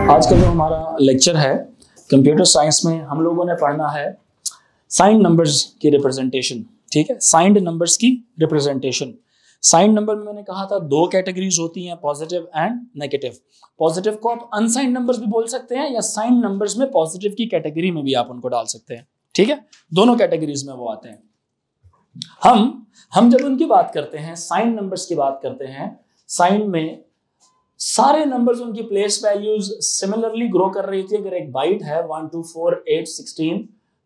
आज का जो हमारा लेक्चर है कंप्यूटर साइंस में हम लोगों ने पढ़ना है साइंड नंबर्स की रिप्रेजेंटेशन। ठीक है, साइंड नंबर्स की रिप्रेजेंटेशन। साइंड नंबर में मैंने कहा था दो कैटेगरीज होती हैं, पॉजिटिव एंड नेगेटिव। पॉजिटिव को आप अनसाइंड नंबर्स भी बोल सकते हैं या साइंड नंबर्स में पॉजिटिव की कैटेगरी में भी आप उनको डाल सकते हैं। ठीक है, दोनों कैटेगरीज में वो आते हैं। हम जब उनकी बात करते हैं, साइंड नंबर्स की बात करते हैं, साइंड में सारे नंबर्स उनकी प्लेस वैल्यूज सिमिलरली ग्रो कर रही थी। अगर एक बाइट है 1 2 4 8 16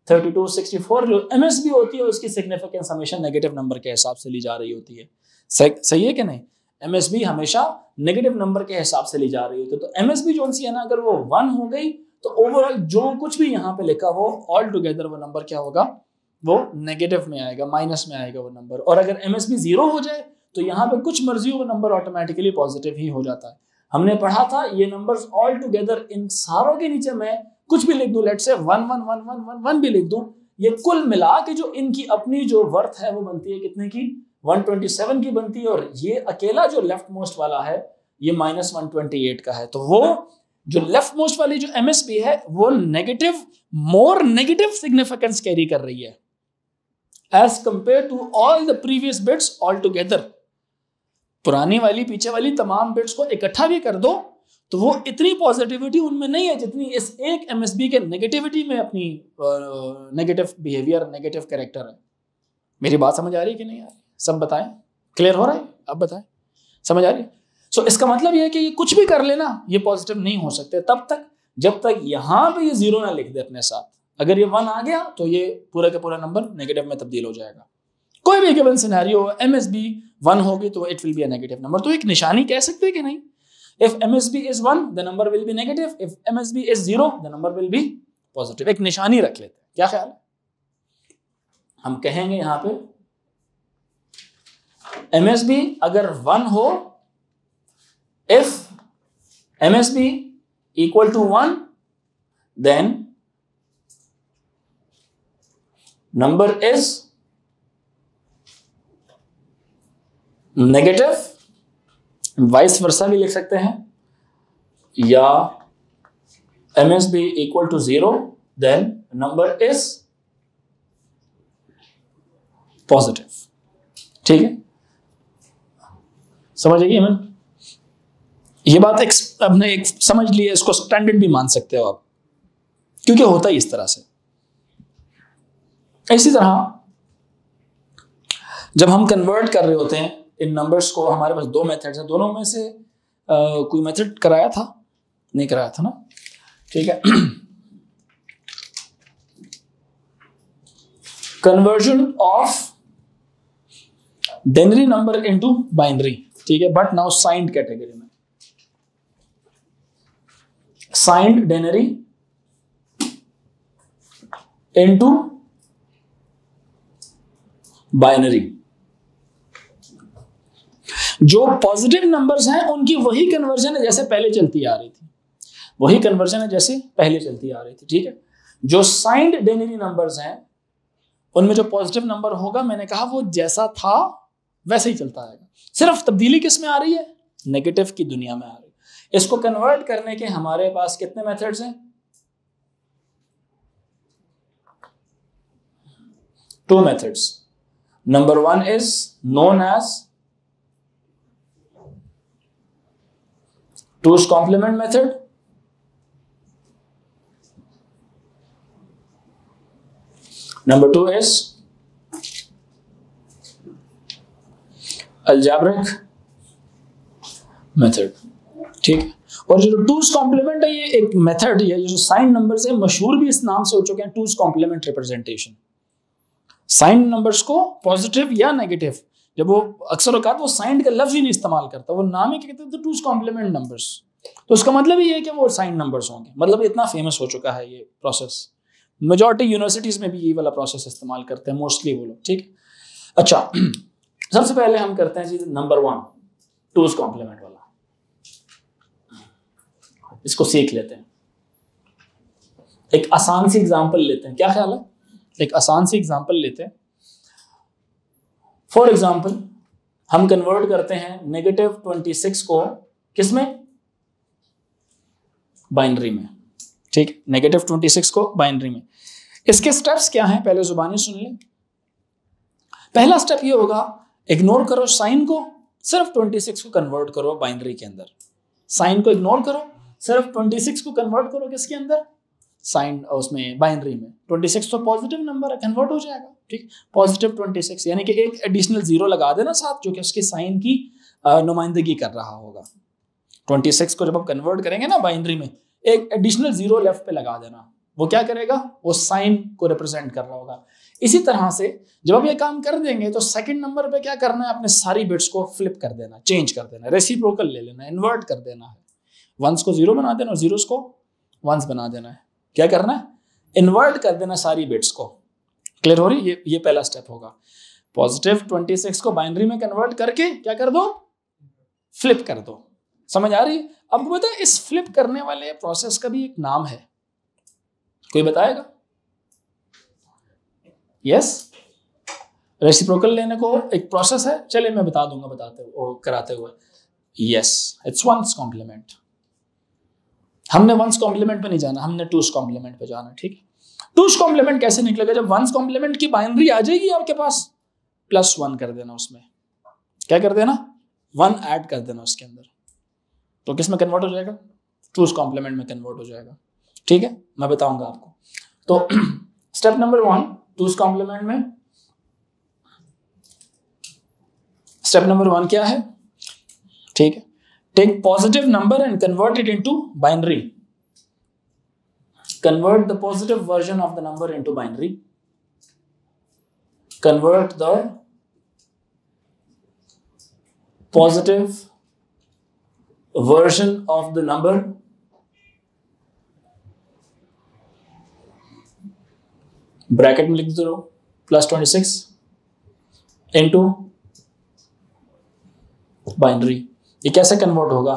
32 64 जो एमएसबी होती है उसकी सिग्निफिकेंस हमेशा नेगेटिव नंबर के हिसाब से ली जा रही होती है। सही है कि नहीं? एमएसबी हमेशा नेगेटिव नंबर के हिसाब से ली जा रही होती है। तो एमएसबी जो सी है ना, अगर वो 1 हो गई तो ओवरऑल जो कुछ भी यहाँ पे लिखा हो ऑल टुगेदर वो नंबर क्या होगा, वो नेगेटिव में आएगा, माइनस में आएगा वो नंबर। और अगर एमएसबी 0 हो जाए तो यहाँ पे कुछ मर्जी हो वो नंबर ऑटोमेटिकली पॉजिटिव ही हो जाता है। हमने पढ़ा था ये नंबर्स ऑल टुगेदर, इन सारों के नीचे मैं कुछ भी लिख दूं, लेट्स से 1 1 1 1 1 1 भी लिख दूं, ये कुल मिला के जो इनकी अपनी जो वर्थ है वो बनती है कितने की, 127 की बनती है। और ये अकेला जो लेफ्ट मोस्ट वाला है ये -128 का है। तो वो जो लेफ्ट मोस्ट वाली जो एमएसबी है वो negative, more negative significance carry कर रही है as compare to all the previous bits all together. पुरानी वाली पीछे वाली तमाम बिट्स को इकट्ठा भी कर दो तो वो इतनी पॉजिटिविटी उनमें नहीं है जितनी इस एक एमएसबी के नेगेटिविटी में, अपनी नेगेटिव बिहेवियर, नेगेटिव कैरेक्टर है। मेरी बात समझ आ रही है कि नहीं आ रही? सब बताएं, क्लियर हो रहा है? अब बताएं, समझ आ रही है? सो इसका मतलब ये है कि ये कुछ भी कर लेना ये पॉजिटिव नहीं हो सकते तब तक जब तक यहां पे ये 0 ना लिख दे अपने साथ। अगर ये 1 आ गया तो ये पूरा का पूरा नंबर नेगेटिव में तब्दील हो जाएगा। कोई भी गिवन सिनेरियो एमएसबी 1 होगी तो it will be a negative number. तो एक निशानी कह सकते हैं कि नहीं, if MSB is 1 the number will be negative, if MSB is 0 the number will be positive. एक निशानी रख लेते हैं, क्या ख्याल है? हम कहेंगे यहां पे एमएसबी अगर 1 हो, if MSB equal to 1 then number is negative, vice versa भी लिख सकते हैं, या MSB equal to 0 then number is positive. ठीक है, समझ आएगी? मैं ये बात आपने एक समझ लिया, इसको स्टैंडर्ड भी मान सकते हो आप, क्योंकि होता ही इस तरह से। इसी तरह जब हम कन्वर्ट कर रहे होते हैं इन नंबर्स को, हमारे पास दो मेथड्स हैं, दोनों में से कोई मेथड कराया था? नहीं कराया था ना? ठीक है। Conversion of denary number into binary. ठीक है, बट नाउ साइंड कैटेगरी में, साइंड डेनरी इनटू बाइनरी। जो पॉजिटिव नंबर्स हैं उनकी वही कन्वर्जन है जैसे पहले चलती आ रही थी, वही कन्वर्जन है जैसे पहले चलती आ रही थी। ठीक है, जो साइंड डेनरी नंबर्स हैं उनमें जो पॉजिटिव नंबर होगा, मैंने कहा वो जैसा था वैसे ही चलता आएगा, सिर्फ तब्दीली किस में आ रही है? नेगेटिव की दुनिया में आ रही है। इसको कन्वर्ट करने के हमारे पास कितने मेथड्स हैं? 2 methods. Number 1 is known as Two's complement method, number 2 is algebraic method। ठीक है, और जो टूज कॉम्प्लीमेंट है ये एक मेथड, ये जो साइन नंबर्स है मशहूर भी इस नाम से हो चुके हैं, two's complement representation. Sign numbers को पॉजिटिव या नेगेटिव, जब वो अक्सर औकात वो साइंड का लफ्ज ही नहीं इस्तेमाल करता, वो नाम ही क्या कहते हैं, टूज कॉम्प्लीमेंट नंबर्स। तो उसका मतलब ये है कि वो साइन नंबर्स होंगे, मतलब इतना फेमस हो चुका है ये प्रोसेस। मेजॉरिटी यूनिवर्सिटीज में भी ये वाला प्रोसेस इस्तेमाल करते हैं मोस्टली वो लोग। ठीक, अच्छा, सबसे पहले हम करते हैं जी नंबर 1 टूज कॉम्प्लीमेंट वाला, इसको सीख लेते हैं। एक आसान सी एग्जांपल लेते हैं, क्या ख्याल है? एक आसान सी एग्जांपल लेते हैं। फॉर एग्जाम्पल हम कन्वर्ट करते हैं -26 को किसमें? बाइनरी में, ठीक है, -26 को बाइनरी में। इसके स्टेप्स क्या हैं पहले जुबानी सुन लें। पहला स्टेप ये होगा, इग्नोर करो साइन को, सिर्फ 26 को कन्वर्ट करो बाइनरी के अंदर। साइन को इग्नोर करो, सिर्फ 26 को कन्वर्ट करो किसके अंदर, साइन, उसमें बाइनरी में। 26 तो पॉजिटिव नंबर है, कन्वर्ट हो जाएगा, ठीक, +26, यानी कि एक एडिशनल जीरो लगा देना साथ, जो कि उसके साइन की नुमाइंदगी कर रहा होगा। 26 को जब आप कन्वर्ट करेंगे ना बाइनरी में, एक एडिशनल जीरो लेफ्ट पे लगा देना, वो क्या करेगा, वो साइन को रिप्रेजेंट कर रहा होगा। इसी तरह से जब आप ये काम कर देंगे तो सेकंड नंबर पे क्या करना है, अपने सारी बिट्स को फ्लिप कर देना, चेंज कर देना, रेसिप्रोकल ले लेना, इन्वर्ट कर देना है। वंस को जीरो बना देना और जीरोस को वंस बना देना है। क्या करना है, इन्वर्ट कर देना सारी बिट्स को। क्लियर हो रही, ये पहला स्टेप होगा। +26 को बाइनरी में कन्वर्ट करके क्या कर दो, फ्लिप कर दो। समझ आ रही है? आपको पता है इस फ्लिप करने वाले प्रोसेस का भी एक नाम है, कोई बताएगा? यस, रेसिप्रोकल लेने को एक प्रोसेस है, चलिए मैं बता दूंगा कराते हुए। Yes, it's one's complement. हमने वंस कॉम्प्लीमेंट पे नहीं जाना, हमने टूस कॉम्प्लीमेंट पे जाना, ठीक है। टूस कॉम्प्लीमेंट कैसे निकलेगा, जब वंस कॉम्प्लीमेंट की बाइनरी आ जाएगी आपके पास, +1 कर देना, उसमें क्या कर देना, 1 ऐड कर देना उसके अंदर, तो किस में कन्वर्ट हो जाएगा, टूस कॉम्प्लीमेंट में कन्वर्ट हो जाएगा, ठीक है। मैं बताऊंगा आपको। तो स्टेप नंबर 1 टूस कॉम्प्लीमेंट में, स्टेप नंबर 1 क्या है, ठीक है, take positive number and convert it into binary. Convert the positive version of the number into binary. Convert the positive version of the number bracket में लिख दो +26 into binary. ये कैसे कन्वर्ट होगा,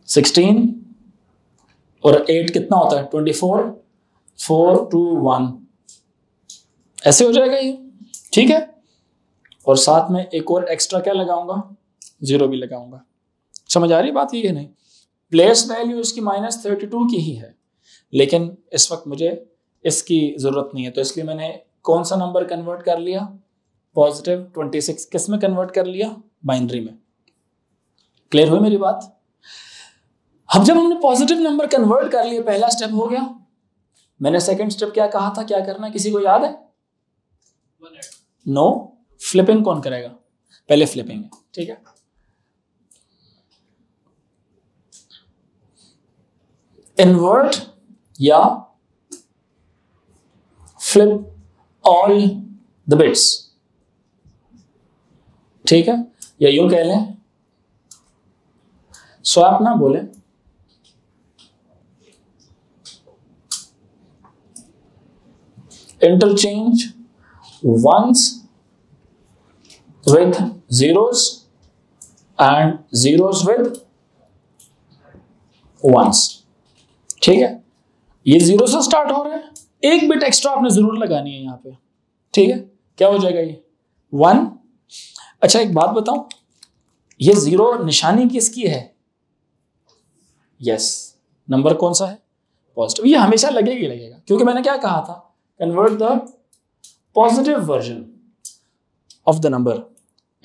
16 और 8 कितना होता है, 24, 4 2 1, ऐसे हो जाएगा ये, ठीक है। और साथ में एक और एक्स्ट्रा क्या लगाऊंगा, 0 भी लगाऊंगा। समझ आ रही बात ये नहीं? प्लेस वैल्यू इसकी -32 की ही है, लेकिन इस वक्त मुझे इसकी जरूरत नहीं है, तो इसलिए मैंने कौन सा नंबर कन्वर्ट कर लिया, +26 किस में कन्वर्ट कर लिया, बाइनरी में। क्लियर हुई मेरी बात? अब जब हमने पॉजिटिव नंबर कन्वर्ट कर लिया, पहला स्टेप हो गया। मैंने सेकंड स्टेप क्या कहा था, क्या करना है, किसी को याद है? नो, फ्लिपिंग कौन करेगा, पहले फ्लिपिंग है, ठीक है। इन्वर्ट या फ्लिप ऑल द बिट्स, ठीक है, या यूं कह लें, स्वैप ना बोले, interchange ones with zeros and zeros with ones, ठीक है। ये 0 से स्टार्ट हो रहे हैं, एक बिट एक्स्ट्रा आपने जरूर लगानी है यहाँ पे, ठीक है। क्या हो जाएगा ये 1। अच्छा एक बात बताऊं, ये 0 निशानी किसकी है, यस, नंबर कौन सा है, पॉजिटिव। ये हमेशा लगेगा, क्योंकि मैंने क्या कहा था, convert the positive version of the number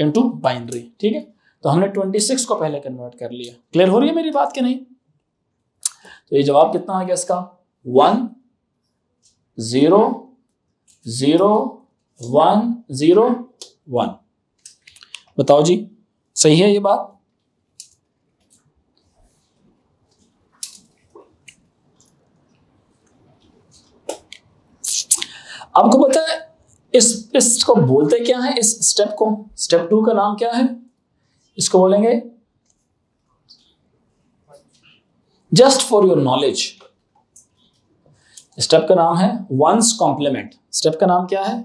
into binary, ठीक है। तो हमने 26 को पहले कन्वर्ट कर लिया। क्लियर हो रही है मेरी बात कि नहीं? तो ये जवाब कितना आ गया इसका, 1 0 0 1 0 1। बताओ जी, सही है ये बात? आपको पता है इसको बोलते क्या है, इस स्टेप को, स्टेप 2 का नाम क्या है, इसको बोलेंगे, just for your knowledge, step का नाम है वंस कॉम्प्लीमेंट। स्टेप का नाम क्या है,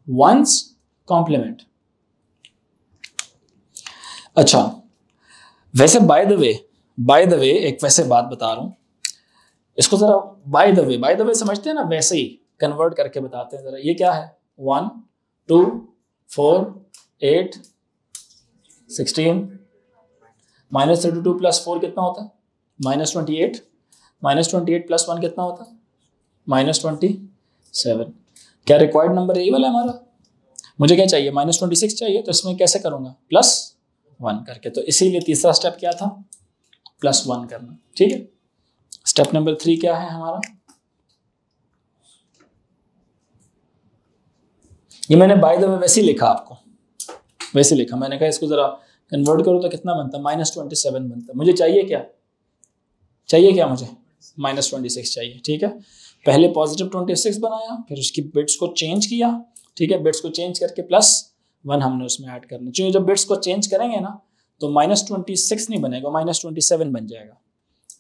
वंस कॉम्प्लीमेंट। अच्छा, वैसे बाय द वे एक वैसे बात बता रहा हूं, इसको जरा बाय द वे समझते हैं ना, वैसे ही कन्वर्ट करके बताते हैं जरा। ये क्या है, 1 2 4 8 16 -32 + 4 कितना होता है, -28, -28 + 1 कितना होता है? -27। क्या रिक्वायर्ड नंबर यही वाला है हमारा? मुझे क्या चाहिए? -26 चाहिए, तो इसमें कैसे करूंगा? +1 करके। तो इसीलिए तीसरा स्टेप क्या था? +1 करना। ठीक है, स्टेप नंबर 3 क्या है हमारा? ये मैंने बाय द वे वैसे ही लिखा, आपको वैसे लिखा, मैंने कहा इसको जरा कन्वर्ट करो तो कितना बनता है? -27 बनता है। मुझे चाहिए क्या? मुझे -26 चाहिए। ठीक है, पहले +26 बनाया, फिर उसकी बिट्स को चेंज किया। ठीक है, बिट्स को चेंज करके +1 हमने उसमें ऐड करना। क्योंकि जब बिट्स को चेंज करेंगे ना तो -26 नहीं बनेगा, -27 बन जाएगा।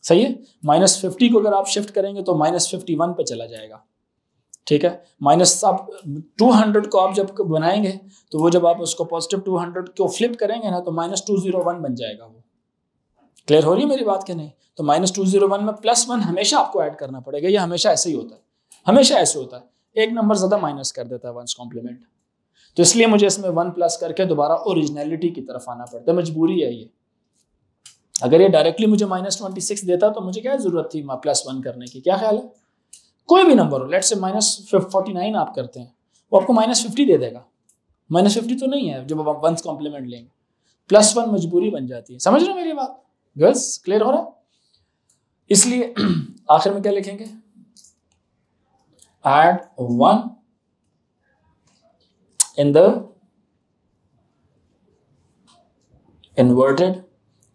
सही है, -50 को अगर आप शिफ्ट करेंगे तो -51 पे चला जाएगा। ठीक है, -200 को आप जब बनाएंगे तो वो जब आप उसको +200 को फ्लिप करेंगे ना तो -201 बन जाएगा वो। क्लियर हो रही है मेरी बात कि नहीं? तो -201 में +1 हमेशा आपको ऐड करना पड़ेगा। ये हमेशा ऐसे ही होता है, हमेशा ऐसे होता है, एक नंबर ज्यादा माइनस कर देता है 1's कॉम्प्लीमेंट। तो इसलिए मुझे इसमें 1 प्लस करके दोबारा ओरिजिनलिटी की तरफ आना पड़ता है, मजबूरी है ये। अगर ये डायरेक्टली मुझे -26 देता तो मुझे क्या जरूरत थी +1 करने की? क्या ख्याल है? कोई भी नंबर हो, लेट्स से -49 आप करते हैं, वो आपको -50 दे देगा। -50 तो नहीं है जब आप 1's कॉम्प्लीमेंट लेंगे, +1 मजबूरी बन जाती है। समझ रहे हो मेरी बात? गर्ल्स, क्लियर हो रहा है? इसलिए आखिर में क्या लिखेंगे? add 1 in the inverted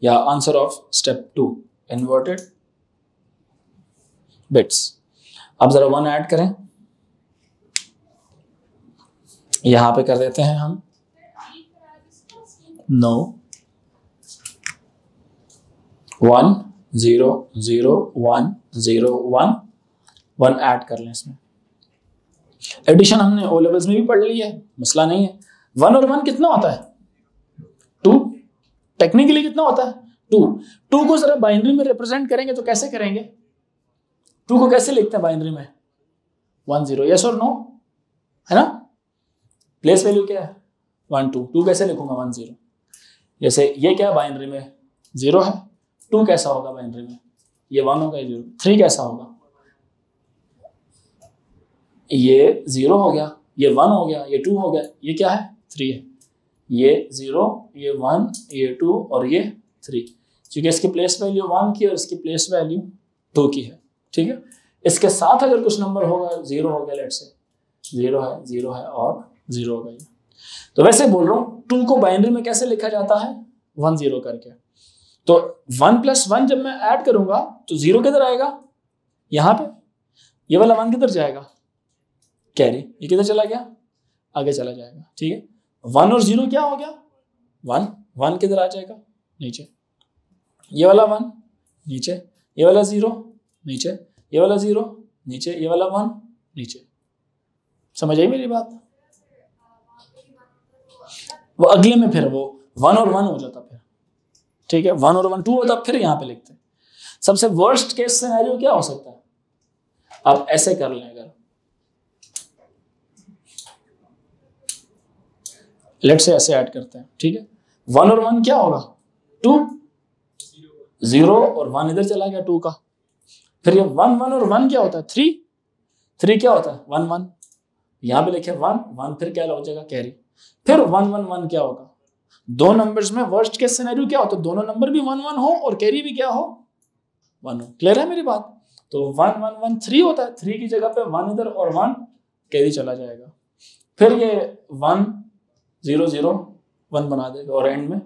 या answer of step 2 inverted bits. अब जरा 1 ऐड करें, यहां पे कर देते हैं हम नो 1 0 0 1 0 1 1 ऐड कर लें इसमें। एडिशन हमने ओ लेवल्स में भी पढ़ ली है, मसला नहीं है। 1 और 1 कितना होता है? 2। टेक्निकली कितना होता है? 2 को जरा बाइनरी में रिप्रेजेंट करेंगे तो कैसे करेंगे? 2 को कैसे लिखते हैं बाइनरी में? 1 0, यस और नो, है ना? प्लेस वैल्यू क्या है? 1 2। 2 कैसे लिखूंगा? 1 0। जैसे ये क्या है बाइनरी में? 0 है। 2 कैसा होगा बाइनरी में? ये 1 होगा, ये 0। 3 कैसा होगा? ये 0 हो गया, ये 1 हो गया, ये 2 हो गया, ये क्या है? 3 है। ये 0, ये 1, ये 2 और ये 3, क्योंकि इसकी प्लेस वैल्यू 1 की और इसकी प्लेस वैल्यू 2 की है। ठीक है, इसके साथ अगर कुछ नंबर होगा, 0 हो गया, लेट्स से 0 है, 0 है और 0 हो गया। तो वैसे बोल रहा हूँ 2 को बाइनरी में कैसे लिखा जाता है? 1 0 करके। तो 1 + 1 जब मैं ऐड करूंगा तो 0 किधर आएगा? यहाँ पे। ये वाला 1 किधर जाएगा? कैरी। ये किधर चला गया? आगे चला जाएगा। ठीक है, 1 और 0 क्या हो गया? 1 1 किधर आ जाएगा? नीचे। ये वाला 1 नीचे, ये वाला 0 नीचे, ये वाला 0 नीचे, ये वाला 1 नीचे। समझ आई मेरी बात? वो अगले में फिर वो 1 और 1 हो जाता फिर। ठीक है, 1 और 1 2 होता, फिर यहां पे लिखते हैं। सबसे वर्स्ट केस सिनेरियो क्या हो सकता है? आप ऐसे कर लें, अगर लेट से ऐसे ऐड करते हैं। ठीक है, 1 और 1 क्या होगा? 2 0 और 1 इधर चला गया 2 का। फिर ये 1 1 और 1 क्या होता है? 3 3 क्या होता है? 1 1। यहां पे लिखे 1 1, फिर क्या हो जाएगा? कैरी। फिर 1 1 1 क्या होगा? दो नंबर्स में वर्स्ट केस सिनेरियो क्या होता है? दोनों नंबर भी 1 1 हो और कैरी भी क्या हो? 1 हो। क्लियर है मेरी बात? तो 1 1 1 3 होता है, 3 की जगह पे 1 इधर और 1 कैरी चला जाएगा। फिर ये 1 0 0 1 बना देगा और एंड में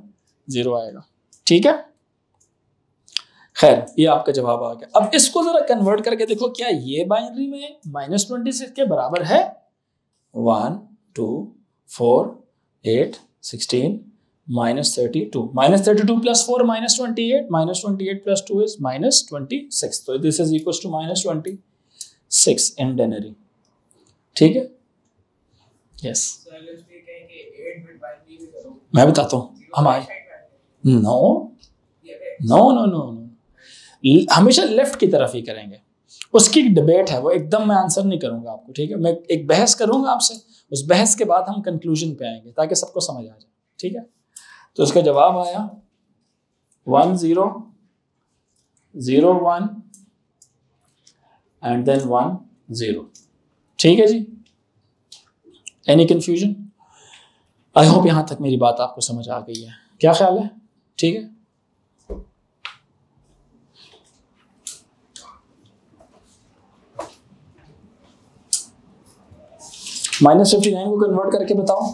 0 आएगा। ठीक है, खैर ये आपका जवाब आ गया। अब इसको जरा कन्वर्ट करके देखो, क्या ये बाइनरी में -26 के बराबर है? 1 2 4 8 16 -32 -32 + 4 -28 -28 + 2 is -26। तो this is equal to -26 in denary. ठीक है, यस। मैं बताता हूँ हमारे no no no no no हमेशा लेफ्ट की तरफ ही करेंगे। उसकी डिबेट है, वो एकदम मैं आंसर नहीं करूंगा आपको। ठीक है, मैं एक बहस करूंगा आपसे, उस बहस के बाद हम कंक्लूजन पे आएंगे ताकि सबको समझ आ जाए। ठीक है, तो उसका जवाब आया 1 0 0 1 एंड देन 1 0। ठीक है जी, एनी कंफ्यूजन? आई होप यहां तक मेरी बात आपको समझ आ गई है। क्या ख्याल है? ठीक है, -59 को कन्वर्ट करके बताओ।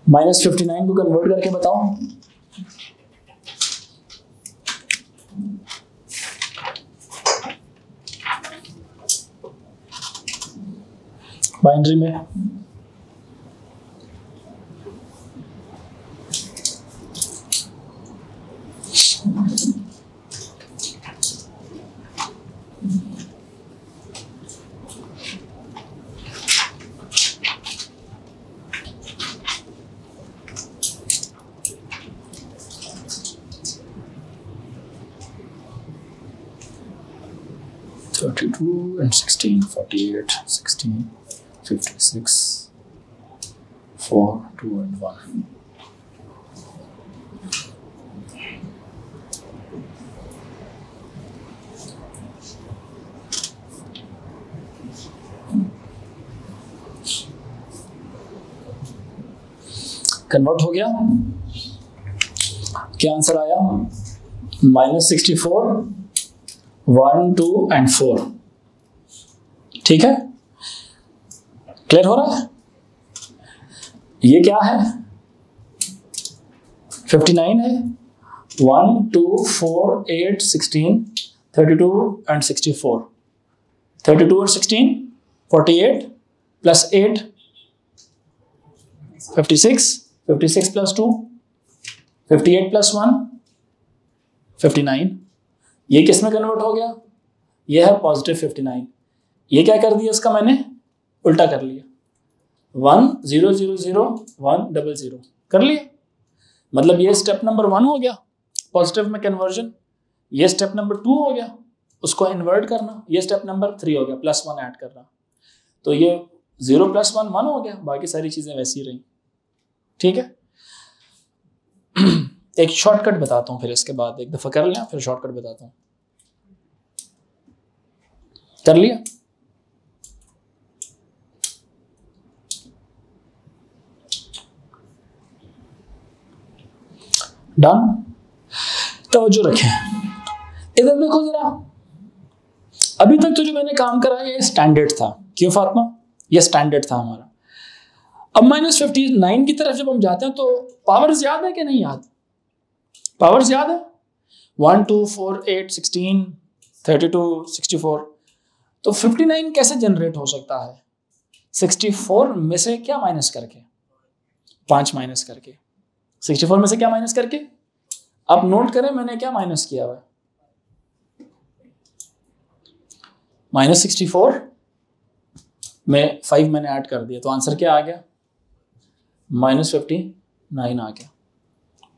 -59 को कन्वर्ट करके बताओ। बाइनरी में (32 and 16) 48 16 56 4 2 and 1। कन्वर्ट हो गया। क्या आंसर आया? -64 1 2 and 4। ठीक है, क्लियर हो रहा है? ये क्या है? 59 है। 1 2 4 8 16 32 and 64। 32 और 16 48 plus 8 56 56 plus 2 58 plus 1 59। ये किस में कन्वर्ट हो गया? ये है +59। ये क्या कर दिया इसका मैंने? उल्टा कर लिया। 1 0 0 0 1 0 0 कर लिया। मतलब ये स्टेप नंबर 1 हो गया पॉजिटिव में कन्वर्जन। ये स्टेप नंबर 2 हो गया उसको इन्वर्ट करना। ये स्टेप नंबर 3 हो गया +1 ऐड करना। तो ये 0 + 1 1 हो गया। बाकी सारी चीजें वैसी रही। ठीक है, एक शॉर्टकट बताता हूं, फिर इसके बाद एक दफा कर लिया, फिर शॉर्टकट बताता हूं। कर लिया? डन? तवज्जो रखें, इधर देखो जरा। अभी तक तो जो मैंने काम करा ये स्टैंडर्ड था। क्यों फातिमा? ये स्टैंडर्ड था हमारा। अब -59 की तरफ जब हम जाते हैं तो पावर्स याद है कि नहीं याद? पावर्स याद है? 1 2 4 8 16 32 64। तो 59 कैसे जनरेट हो सकता है? 64 में से क्या माइनस करके? 5 माइनस करके। 64 में से क्या माइनस करके? आप नोट करें मैंने क्या माइनस किया हुआ है। -64 में 5 मैंने ऐड कर दिया, तो आंसर क्या आ गया? -59 आ गया।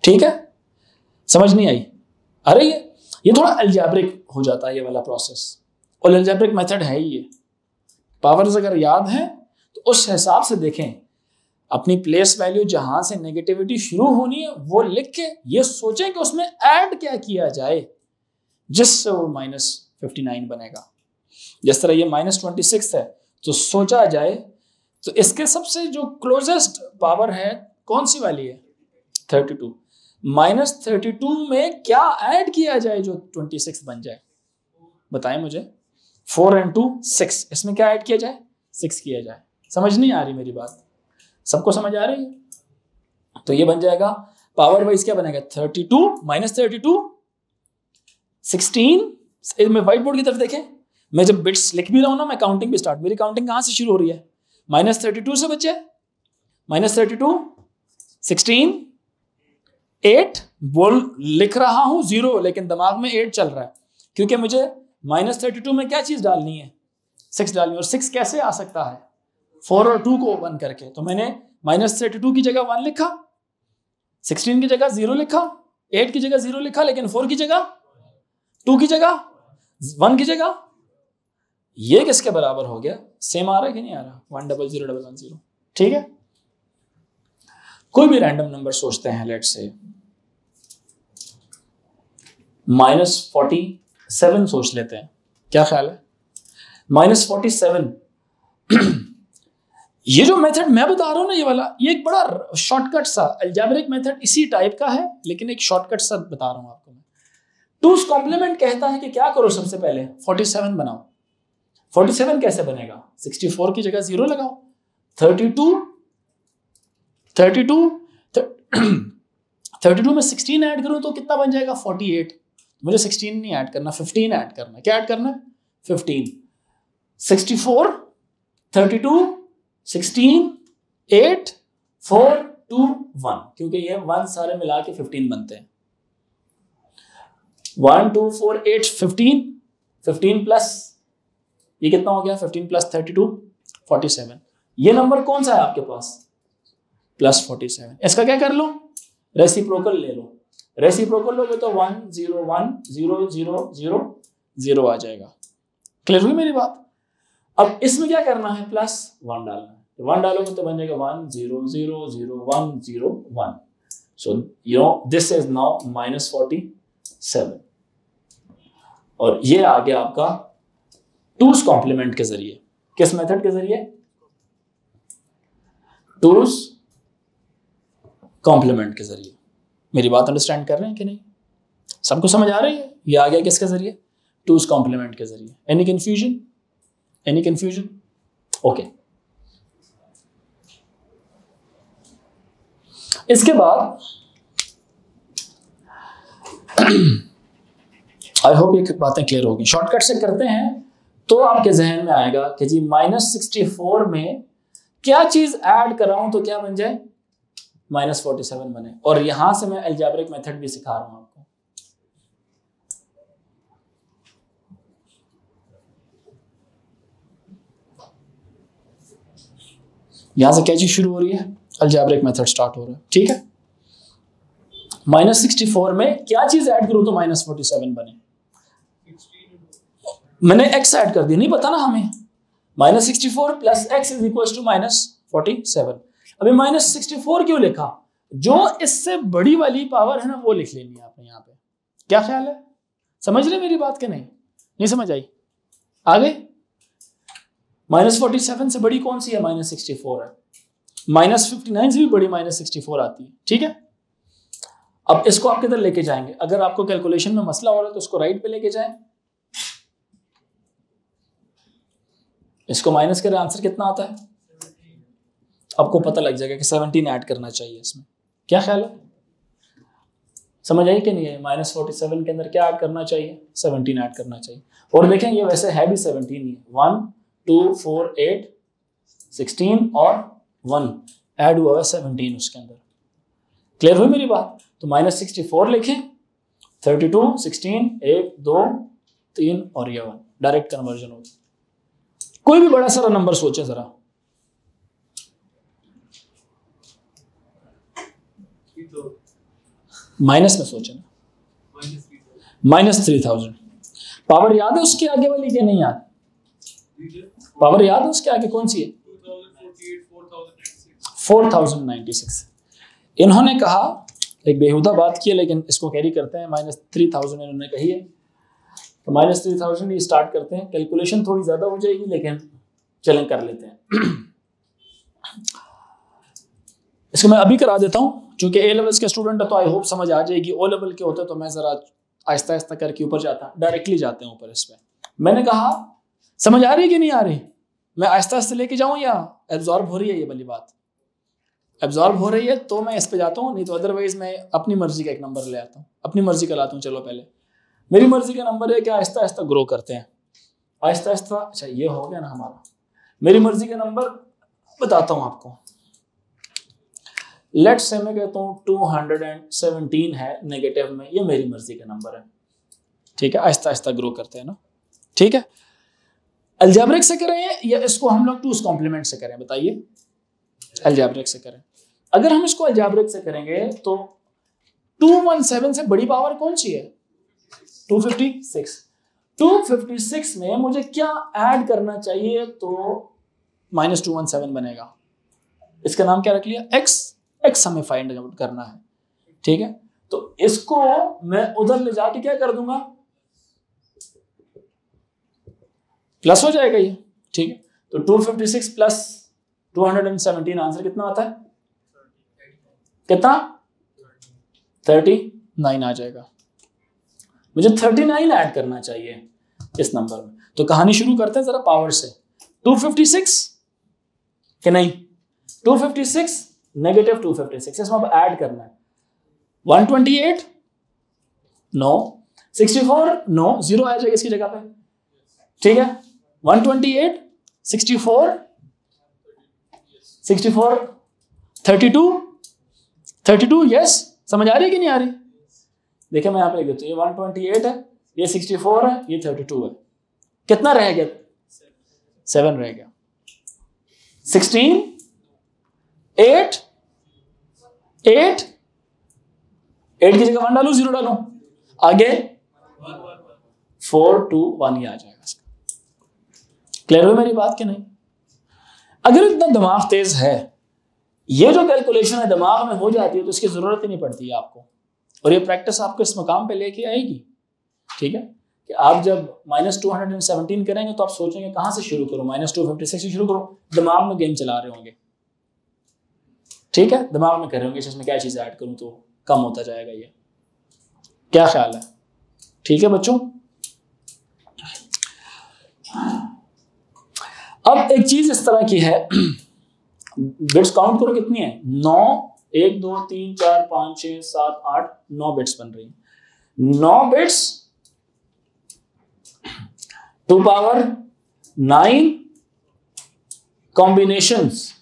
ठीक है, समझ नहीं आई? अरे ये थोड़ा अलजेब्रिक हो जाता है ये वाला प्रोसेस, और अलजेब्रिक मेथड है ही ये। पावर्स अगर याद है तो उस हिसाब से देखें, अपनी प्लेस वैल्यू जहां से नेगेटिविटी शुरू होनी है वो लिख के ये सोचें कि उसमें ऐड क्या किया जाए जिससे वो -59 बनेगा। जिस तरह ये -26 है तो सोचा जाए तो इसके सबसे जो क्लोजेस्ट पावर है कौन सी वाली है? 32। -32 में क्या ऐड किया जाए जो 26 बन जाए? बताएं मुझे। 4 and 2 6, इसमें क्या ऐड किया जाए? 6 किया जाए। समझ नहीं आ रही मेरी बात? सबको समझ आ रही है? तो ये बन जाएगा पावर वाइज क्या बनेगा? 32 -32 16। मैं व्हाइट बोर्ड की तरफ देखें, मैं जब बिट्स लिख भी रहा हूं ना, मैं काउंटिंग भी स्टार्ट, मेरी काउंटिंग कहां से शुरू हो रही है? -32 से बचे। -32 16 8 बोल लिख रहा हूं 0, लेकिन दिमाग में 8 चल रहा है क्योंकि मुझे -32 में क्या चीज डालनी है? 6 डालनी है। और 6 कैसे आ सकता है? 4 और 2 को 1 करके। तो मैंने -32 की जगह 1 लिखा, 16 की जगह 0 लिखा, 8 की जगह 0 लिखा, लेकिन 4 की जगह 2 की जगह 1 की जगह। ये किसके बराबर हो गया? सेम आ रहा है कि नहीं आ रहा? 1 0 0 1 0। ठीक है, कोई भी रैंडम नंबर सोचते हैं, लेट्स से -47 सोच लेते हैं, क्या ख्याल है? -47 ये जो मेथड मैं बता रहा हूं ना, ये वाला, ये एक बड़ा शॉर्टकट सा अलजेब्रिक मेथड इसी टाइप का है, लेकिन एक शॉर्टकट सा बता रहा हूं आपको मैं। टूज कॉम्प्लीमेंट कहता है कि क्या करो, सबसे पहले 47 बनाओ। 47 कैसे बनेगा? 64 की जगह 0 लगाओ। 32 में 16 ऐड करूं तो कितना बन जाएगा? 48। मुझे 16 नहीं ऐड करना, 15 ऐड करना है। क्या ऐड करना है? 15। 64, 32, 16, 8, 4, 2, 1, क्योंकि ये 1 सारे मिला के 15 बनते हैं। 1, 2, 4, 8, 15, 15 प्लस ये कितना हो गया? 15 प्लस 32, 47। ये नंबर कौन सा है आपके पास? +47। इसका क्या कर लो? रेसिप्रोकल ले लो। रेसिप्रोकल लोगे तो 1, 0, 1, 0, 0, 0, 0 आ जाएगा। क्लियर हुई मेरी बात? अब इसमें क्या करना है? +1 डालना है। 1 डालोगे तो बन जाएगा 1, 0, 0, 0, 1, 0, 1। So you know this is now -47। और ये आ गया आपका टूज कॉम्प्लीमेंट के जरिए। किस मेथड के जरिए? टूज कॉम्प्लीमेंट के जरिए। मेरी बात अंडरस्टैंड कर रहे हैं कि नहीं? सबको समझ आ रही है? ये आ गया किसके जरिए? टूज कॉम्प्लीमेंट के जरिए। Any confusion? Any confusion? Okay. इसके बाद आई होप ये बातें क्लियर होगी। शॉर्टकट से करते हैं तो आपके जहन में आएगा कि जी -64 में क्या चीज ऐड कराऊं तो क्या बन जाए? -47 बने। और यहां से मैं अलजेब्रिक मेथड भी सिखा रहा हूं आपको। यहां से क्या चीज शुरू हो रही है? अलजेब्रिक मेथड स्टार्ट हो रहा है। ठीक है, -64 में क्या चीज ऐड करूं तो -47 बने? मैंने x ऐड कर दिया, नहीं पता ना हमें। -64 plus x is equal to -47। अभी -64 क्यों लिखा? जो इससे बड़ी वाली पावर है ना, वो लिख लेनी है आपने यहाँ पे। क्या ख्याल है? समझ रहे मेरी बात के नहीं? नहीं समझ आई? आगे -47 से बड़ी कौन सी है? -64 है। -59 से भी बड़ी -64 आती है। ठीक है, अब इसको आप किधर लेके जाएंगे? अगर आपको कैलकुलेशन में मसला हो रहा है तो उसको राइट पे लेके जाएं। इसको माइनस करें, आंसर कितना आता है? आपको पता लग जाएगा कि 17 ऐड करना चाहिए इसमें। क्या ख्याल है? समझ आई कि नहीं है? -47 के अंदर क्या ऐड करना चाहिए? 17 ऐड करना चाहिए। और देखें ये वैसे है भी 17 ही है। 1, 2, 4, 8, 16 और 1 ऐड हुआ है 17 उसके अंदर। क्लियर हुई मेरी बात? तो -64 लिखें, 32, 16, 1, 2, 3 और ये 1 डायरेक्ट कन्वर्जन होगी। कोई भी बड़ा सारा नंबर सोचे जरा। माइनस में सोचे ना, -3000। पावर याद है उसके आगे वाली कि नहीं याद? पावर याद है उसके आगे कौन सी है? 4096। इन्होंने कहा, एक बेहुदा बात की है लेकिन इसको कैरी करते हैं, -3000 इन्होंने कही है तो -3000 ही स्टार्ट करते हैं। कैलकुलेशन थोड़ी ज्यादा हो जाएगी लेकिन चलें कर लेते हैं। इसको मैं अभी करा देता हूं, चूंकि ए लेवल्स के स्टूडेंट है तो आई होप समझ आ जाएगी। ओ लेवल के होते तो मैं जरा आहिस्ता आहिस्ता करके ऊपर जाता, डायरेक्टली जाते हैं ऊपर। इसमें मैंने कहा समझ आ रही है कि नहीं आ रही? मैं आहिस्ता आहिस्ता लेके जाऊं या एब्जॉर्ब हो रही है? ये वाली बात एब्जॉर्ब हो रही है तो मैं इस पे जाता हूँ, नहीं तो अदरवाइज मैं अपनी मर्जी का एक नंबर ले आता हूँ, अपनी मर्जी का लाता हूँ। चलो पहले मेरी मर्जी का नंबर है कि आहिस्ता आहिस्ता ग्रो करते हैं, आहिस्ता आहिस्ता। अच्छा ये हो गया ना हमारा। मेरी मर्जी का नंबर बताता हूँ आपको। लेट्स से मैं कहता हूँ 217 है नेगेटिव में, ये मेरी मर्जी का नंबर है। ठीक है, आहिस्ता आहिस्ता ग्रो करते हैं ना। ठीक है, अलजेब्रिक से करें या इसको हम लोग टूज कॉम्प्लीमेंट से करें? बताइए। अलजेब्रिक से करें। अगर हम इसको अलजेब्रिक से करेंगे तो 217 से बड़ी पावर कौन सी है? 256। 256 में मुझे क्या ऐड करना चाहिए तो -217 बनेगा। इसका नाम क्या रख लिया? x। x हमें फाइंड आउट करना है, ठीक है। तो इसको मैं उधर ले जाके क्या कर दूंगा, प्लस हो जाएगा ये, ठीक है। तो 256 प्लस 217 आंसर कितना आता है, कितना 39 आ जाएगा। मुझे 39 ऐड करना चाहिए इस नंबर में। तो कहानी शुरू करते हैं जरा पावर से। 256 कि नहीं, 256 नेगेटिव 256, इसमें अब ऐड करना है। 128 नो, 64 नो, 0 आ जाएगा इसकी जगह पे, ठीक है। 128 64 32 यस, समझ आ रही है कि नहीं आ रही? देखिए मैं यहां पे लिख देता हूं, ये 128 है, ये 64 है, ये 32 है। कितना रह गया, 7 रह गया। 16 8 की जगह 1 डालू, 0 डालू, आगे 4 2 1 ही आ जाएगा इसका। क्लियर हो मेरी बात कि नहीं? अगर इतना दिमाग तेज है, ये जो कैलकुलेशन है दिमाग में हो जाती है, तो इसकी जरूरत ही नहीं पड़ती है आपको। और ये प्रैक्टिस आपको इस मकाम पे लेके आएगी, ठीक है, कि आप जब -217 करेंगे तो आप सोचेंगे कहां से शुरू करूं, -256 से शुरू करूं, दिमाग में गेम चला रहे होंगे, ठीक है, दिमाग में कर रहे होंगे इसमें क्या चीज ऐड करूं तो कम होता जाएगा। ये क्या ख्याल है? ठीक है बच्चों। अब एक चीज इस तरह की है, बिट्स काउंट करो कितनी है, 9 1 2 3 4 5 6 7 8 9 बिट्स बन रही हैं। 9 bits 2 power 9 combinations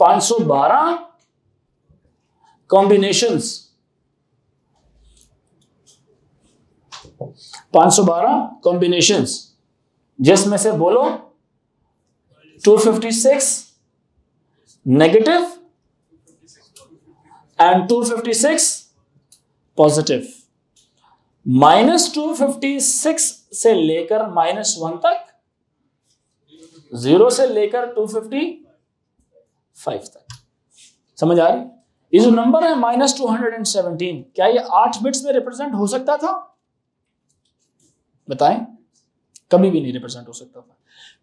512 combinations 512 combinations, जिसमें से बोलो 256 नेगेटिव एंड 256 पॉजिटिव। -256 से लेकर -1 तक, 0 से लेकर 255 तक। समझ आ रही? ये जो नंबर है -217, क्या ये 8 बिट्स में रिप्रेजेंट हो सकता था? बताएं, कभी भी नहीं रिप्रेजेंट हो सकता था।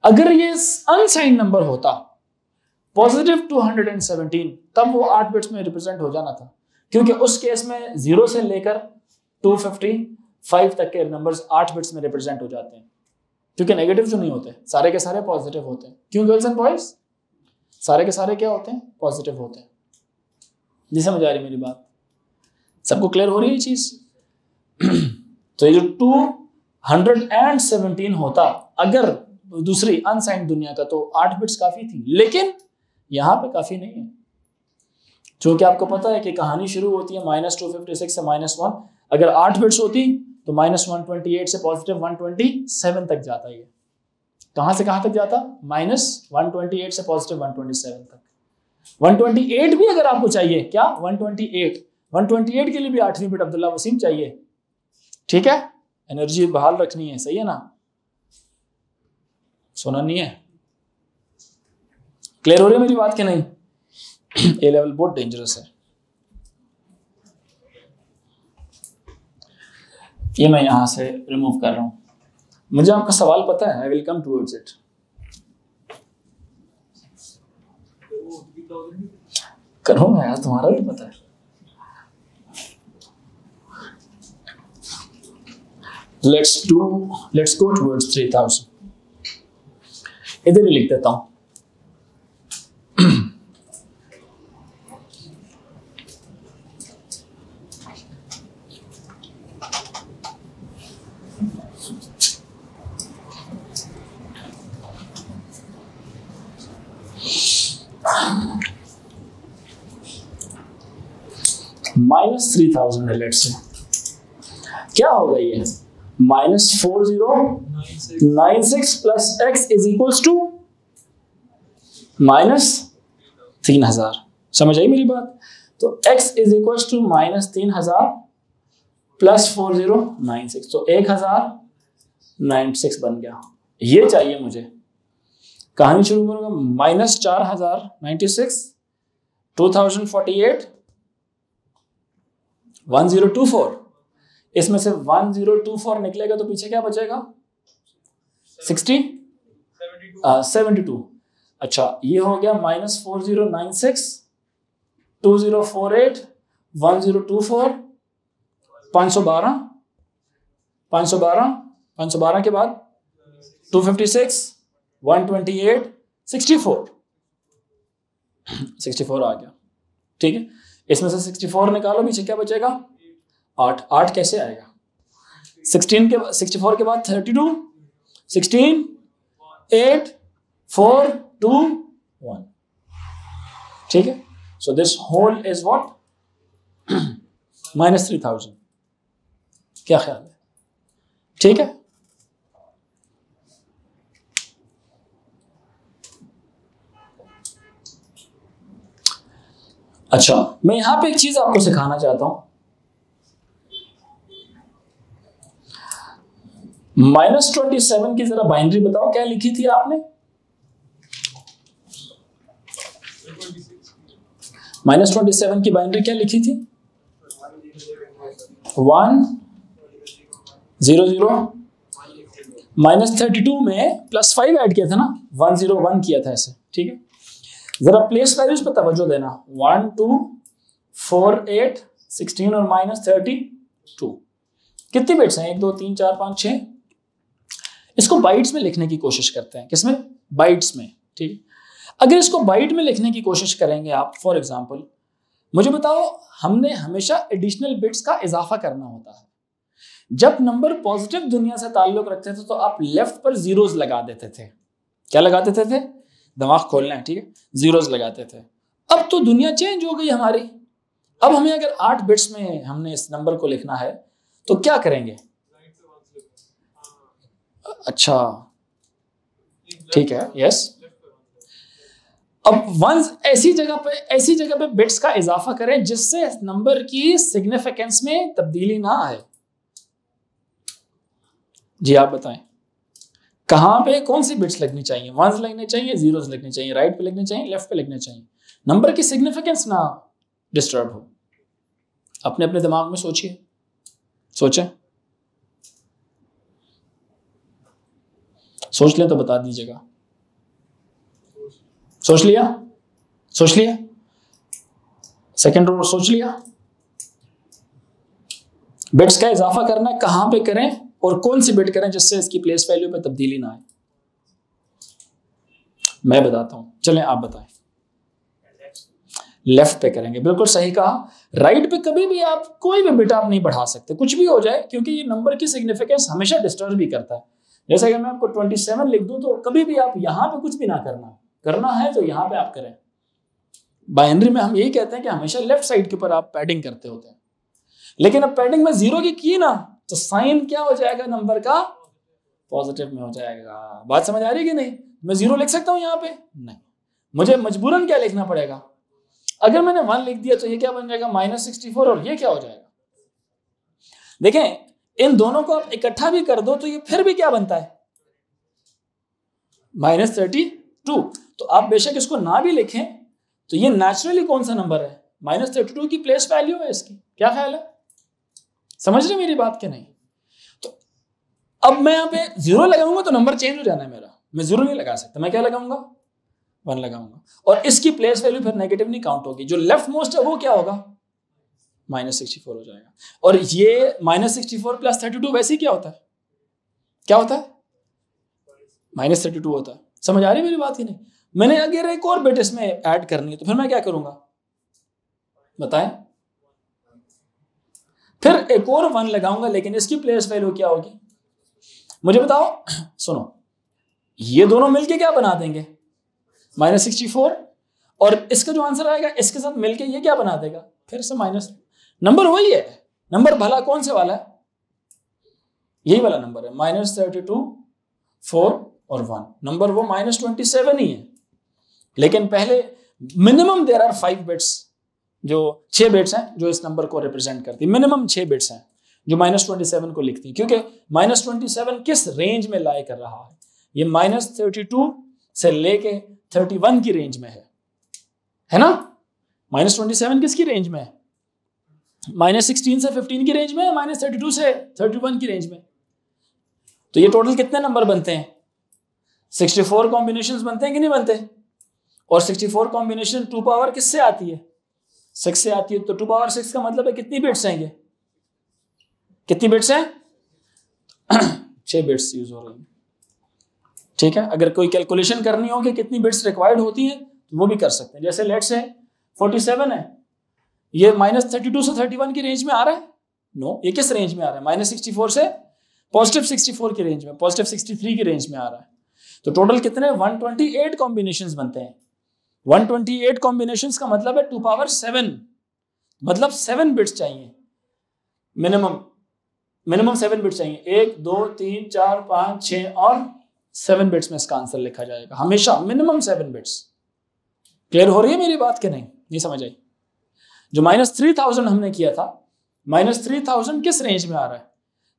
अगर ये अनसाइंड नंबर होता +217, तब वो 8 बिट्स में रिप्रेजेंट हो जाना था, क्योंकि उस केस में 0 से लेकर 255 तक के नंबर्स 8 बिट्स में रिप्रेजेंट हो जाते हैं, क्योंकि नेगेटिव जो नहीं होते, सारे के सारे पॉजिटिव होते हैं। क्यों गर्ल्स एंड बॉयज? सारे के सारे क्या होते हैं? पॉजिटिव होते हैं। जी समझ आ रही मेरी बात? सबको क्लियर हो रही है चीज? तो ये जो 217 होता अगर दूसरी अनसाइंड दुनिया का, तो 8 बिट्स काफी थी, लेकिन यहां पे काफी नहीं है, क्योंकि आपको पता है कि कहानी शुरू होती है -256 से -1। अगर 8 बिट्स होती तो -128 से +127 तक जाता है। कहां से कहां तक जाता? -128 से +127 तक। 128 भी अगर आपको चाहिए, क्या 128 के लिए भी 8वीं बिट अब्दुल्ला वसीम चाहिए, ठीक है, एनर्जी बहाल रखनी है, सही है ना? सुना नहीं है? क्लियर हो रही है मेरी बात कि नहीं? ए लेवल बहुत डेंजरस है। ये मैं यहां से रिमूव कर रहा हूं। मुझे आपका सवाल पता है, I will come towards it. करूंगा यार, तुम्हारा भी पता है। Let's go towards 3000। इधर ही लिख देता हूं। -3000 है, लेट्स से क्या होगा ये, -4096 plus x is equals to -3000। समझ आई मेरी बात? तो x is equals to -3000 plus 4096, तो 1096 बन गया। ये चाहिए मुझे। कहानी शुरू करूंगा, -4096 2048 1024, इसमें से 1024 निकलेगा तो पीछे क्या बचेगा? 72। अच्छा, ये हो गया -4096 2048 1024 512 के बाद 256 128 64 आ गया। ठीक है, इसमें से 64 निकालो, पीछे क्या बचेगा? 8 कैसे आएगा? 64 के बाद 32 16 8 4 2 1। ठीक है, so this whole is what? -3000। क्या ख्याल है? ठीक है, अच्छा मैं यहां पे एक चीज आपको सिखाना चाहता हूं। -27 की जरा बाइनरी बताओ, क्या लिखी थी आपने? -27 की बाइनरी क्या लिखी थी? 1 0 0 -32 में +5 ऐड किया था ना, 101 किया था ऐसे। ठीक है, जरा प्लेस वैल्यूज पे तवज्जो देना। 1 2 4 8 16 और -32 कितनी बिट्स हैं? 1 2 3 4 5 6। इसको बाइट्स में लिखने की कोशिश करते हैं। किसमें? बाइट्स में। ठीक है, अगर इसको बाइट में लिखने की कोशिश करेंगे आप, फॉर एग्जांपल मुझे बताओ, हमने हमेशा एडिशनल बिट्स का इजाफा करना होता है। जब नंबर पॉजिटिव दुनिया से ताल्लुक रखते थे तो आप लेफ्ट पर जीरोज लगा देते थे। क्या लगा देते थे? दिमाग खोलना है, ठीक है, जीरोज लगाते थे। अब तो दुनिया चेंज हो गई हमारी। अब हमें अगर 8 बिट्स में हमने इस नंबर को लिखना है तो क्या करेंगे? अच्छा ठीक है, यस। अब वंस ऐसी जगह पे बिट्स का इजाफा करें जिससे नंबर की सिग्निफिकेंस में तब्दीली ना आए। जी आप बताएं, कहां पे कौन सी बिट्स लगनी चाहिए? वंस लगने चाहिए, जीरोस लगने चाहिए, राइट पे लगने चाहिए, लेफ्ट पे लगने चाहिए, नंबर की सिग्निफिकेंस ना डिस्टर्ब हो। अपने अपने दिमाग में सोचिए, सोचें, सोच लें तो बता दीजिएगा। सोच लिया? सोच लिया? सेकंड रो सोच लिया? बिट्स का इजाफा करना है, कहां पे करें और कौन सी बिट करें जिससे इसकी प्लेस वैल्यू में तब्दीली ना आए? मैं बताता हूं, चलें आप बताएं। लेफ्ट पे करेंगे, बिल्कुल सही कहा। राइट पे कभी भी आप कोई भी बिट आप नहीं बढ़ा सकते, कुछ भी हो जाए, क्योंकि ये नंबर की सिग्निफिकेंस हमेशा डिस्टर्ब भी करता है। जैसे अगर मैं आपको 27 लिख दूं तो कभी भी आप यहां पे कुछ भी ना करना है तो यहां पे आप करें। बाइनरी में हम यही कहते हैं कि हमेशा लेफ्ट साइड के ऊपर आप पैडिंग करते होते हैं, लेकिन अब पैडिंग में 0 की ना तो साइन क्या हो जाएगा? नंबर का पॉजिटिव में हो जाएगा। बात समझ आ रही है कि नहीं? मैं 0 लिख सकता हूं यहां पे? नहीं, मुझे मजबूरन क्या लिखना पड़ेगा? अगर मैंने 1 लिख दिया तो ये क्या बन जाएगा? -64, और ये क्या हो जाएगा? देखें, इन दोनों को आप इकट्ठा भी कर दो तो ये फिर भी क्या बनता है? -32। तो आप बेशक इसको ना भी लिखें तो ये नेचुरली कौन सा नंबर है? -32 की प्लेस वैल्यू है इसकी। क्या ख्याल है? समझ रहे मेरी बात के नहीं? तो अब मैं यहां पे 0 लगाऊंगा तो नंबर चेंज हो जाना है मेरा। मैं 0 नहीं लगा सकता, मैं क्या लगाऊंगा? 1 लगाऊंगा, और इसकी प्लेस वैल्यू फिर नेगेटिव नहीं काउंट होगी। जो लेफ्ट मोस्ट है वो क्या होगा? -64 हो जाएगा। और ये -64 + 32 वैसे ही क्या होता है? क्या होता है? -32 होता है। समझ आ रही है मेरी बात की नहीं? मैंने अगर एक और बिट इसमें ऐड करनी है तो फिर मैं क्या करूंगा बताएं? फिर एक और 1 लगाऊंगा, लेकिन इसकी प्लेस वैल्यू क्या होगी? मुझे बताओ, सुनो, ये दोनों मिलके क्या बना देंगे? -64, और इसका जो आंसर आएगा इसके साथ मिलके ये क्या बना देगा? फिर से माइनस। नंबर वही है, नंबर भला कौन से वाला है? यही वाला नंबर है, -32 4 और 1। नंबर वो -27 ही है, लेकिन पहले मिनिमम देयर आर 5 बिट्स, जो 6 बिट्स हैं जो इस नंबर को रिप्रेजेंट करती है। मिनिमम 6 बिट्स हैं जो -27 को लिखती है, क्योंकि -27 किस रेंज में लाई कर रहा है? ये -32 से लेके 31 की रेंज में है ना? -27 किसकी रेंज में है? -16 से 15 की रेंज में है, -32 से 31 की रेंज में। तो ये टोटल कितने नंबर बनते हैं? 64 कॉम्बिनेशंस बनते हैं कि नहीं बनते? और 64 कॉम्बिनेशन 2 पावर किससे आती है? 6 से आती है। तो 2 पावर 6 का मतलब है कितनी बिट्स हैं ये? कितनी बिट्स हैं? 6 बिट्स यूज हो रही हैं। ठीक है, अगर कोई कैलकुलेशन करनी हो कि कितनी बिट्स रिक्वायर्ड होती हैं तो वो भी कर सकते हैं। जैसे लेट्स से 47 है, ये -32 से 31 की रेंज में आ रहा है? नो, ये किस रेंज में आ रहा है? -64 से +64 की रेंज में, +63 की रेंज में आ रहा है। तो टोटल कितने? 128 कॉम्बिनेशंस बनते हैं। 128 कॉम्बिनेशंस का मतलब है 2 पावर 7, मतलब 7 बिट्स चाहिए मिनिमम 7 बिट्स चाहिए। 1 2 3 4 5 6 और 7 बिट्स में इसका आंसर लिखा जाएगा हमेशा, मिनिमम 7 बिट्स। क्लियर हो रही है मेरी बात कि नहीं समझ आई? जो -3000 हमने किया था, -3000 किस रेंज में आ रहा है?